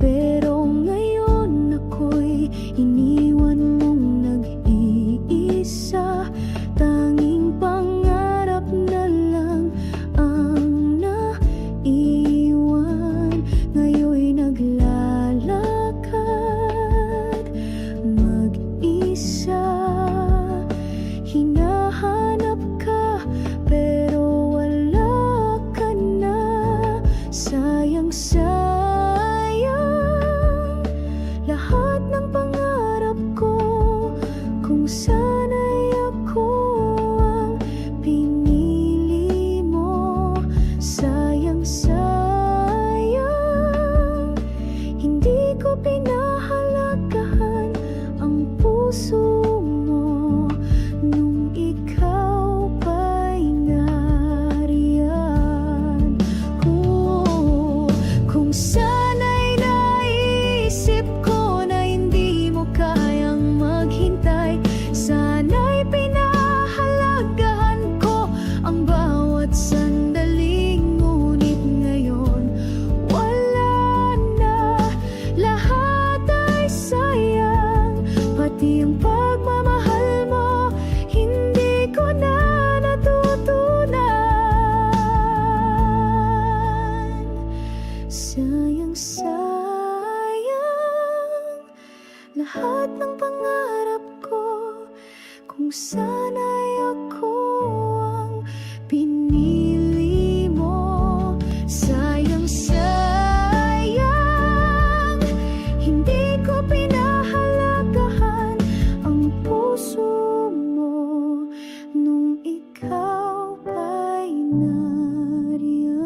Pero ngayon ako'y iniwan mong nag-iisa, tanging pangarap na lang ang naiwan. Ngayon'y naglalakad mag-isa, hinahanap ka pero wala ka na. Sayang, sayang lahat ng pangarap ko, kung sana'y ako ang pinili mo. Sayang, sayang hindi ko pinahalagahan ang puso mo nung ikaw ba'y nariyan. Kung sana'y naisip ko na hindi mo kayang maghintay, sana'y pinahalagahan ko ang bawat sandaling. Ngunit ngayon wala na, lahat ay sayang. Pati ang pagmamahal mo hindi ko na natutunan. Sayang, sayang lahat ng pangarap ko, kung sana'y ako ang pinili mo. Sayang, sayang hindi ko pinahalagahan ang puso mo nung ikaw ba'y nariyan.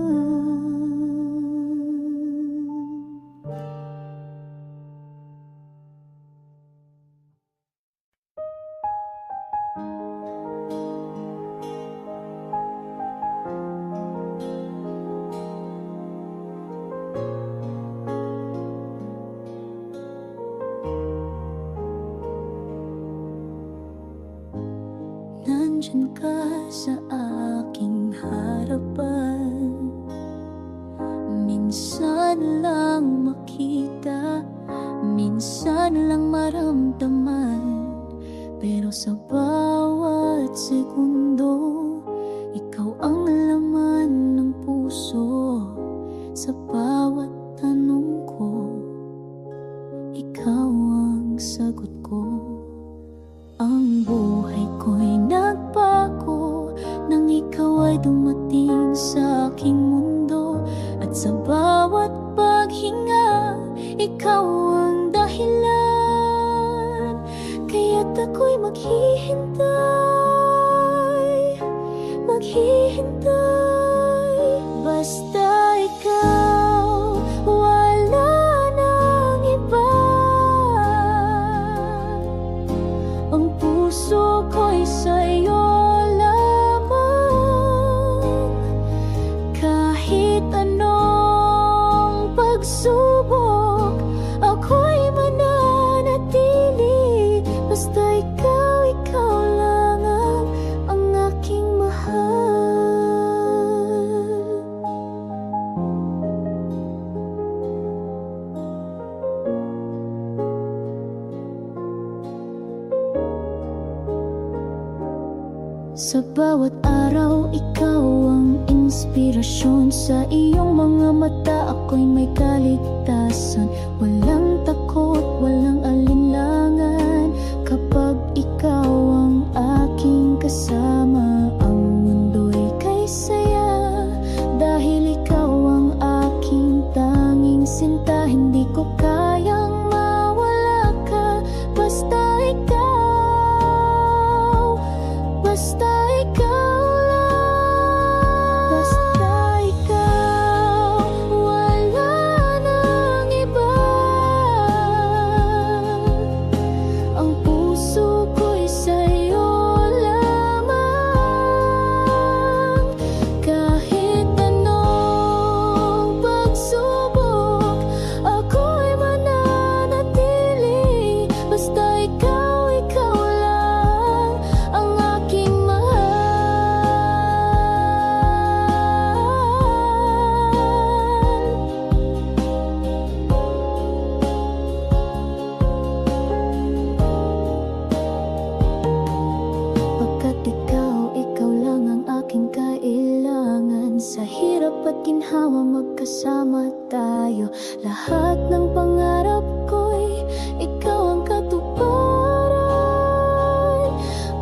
Nandyan ka sa aking harapan, minsan lang makita, minsan lang maramdaman. Pero sa bawat segundo, ikaw ang laman ng puso. Sa bawat tanong ko, ikaw ang sagot ko. Ang buhay ko'y nagbago nang ikaw ay dumating sa aking mundo. At sa bawat paghinga, ikaw ang dahilan. Kaya't ako'y maghihintay, maghihintay. Basta ikaw, wala nang iba. Ang puso ko'y sa'yo lamang. Kahit anong pagsubok, ako'y mananatili. Basta ikaw, ikaw lang ang aking mahal. Sa bawat araw, ikaw ang inspirasyon. Sa iyong mga mata, ako'y may kaligtasan. Walang takot, walang alinlangan. Kapag ikaw ang aking kasama, ang mundo'y kay saya. Dahil ikaw ang aking tanging sinta, hindi ko kayang mawala ka. Basta ikaw, basta ikaw lang. Basta ikaw, wala nang iba. Ang puso ko'y sa'yo lamang. Kahit anong pagsubok, ako'y mananatili. Basta ikaw, ikaw lang ang aking mahal. Pagkat ikaw, ikaw lang ang aking kailangan. Sa hirap at ginhawa magkasama tayo. Lahat ng pangarap ko'y ikaw ang katuparan.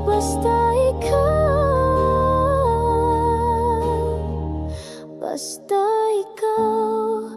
Basta ikaw, basta ikaw,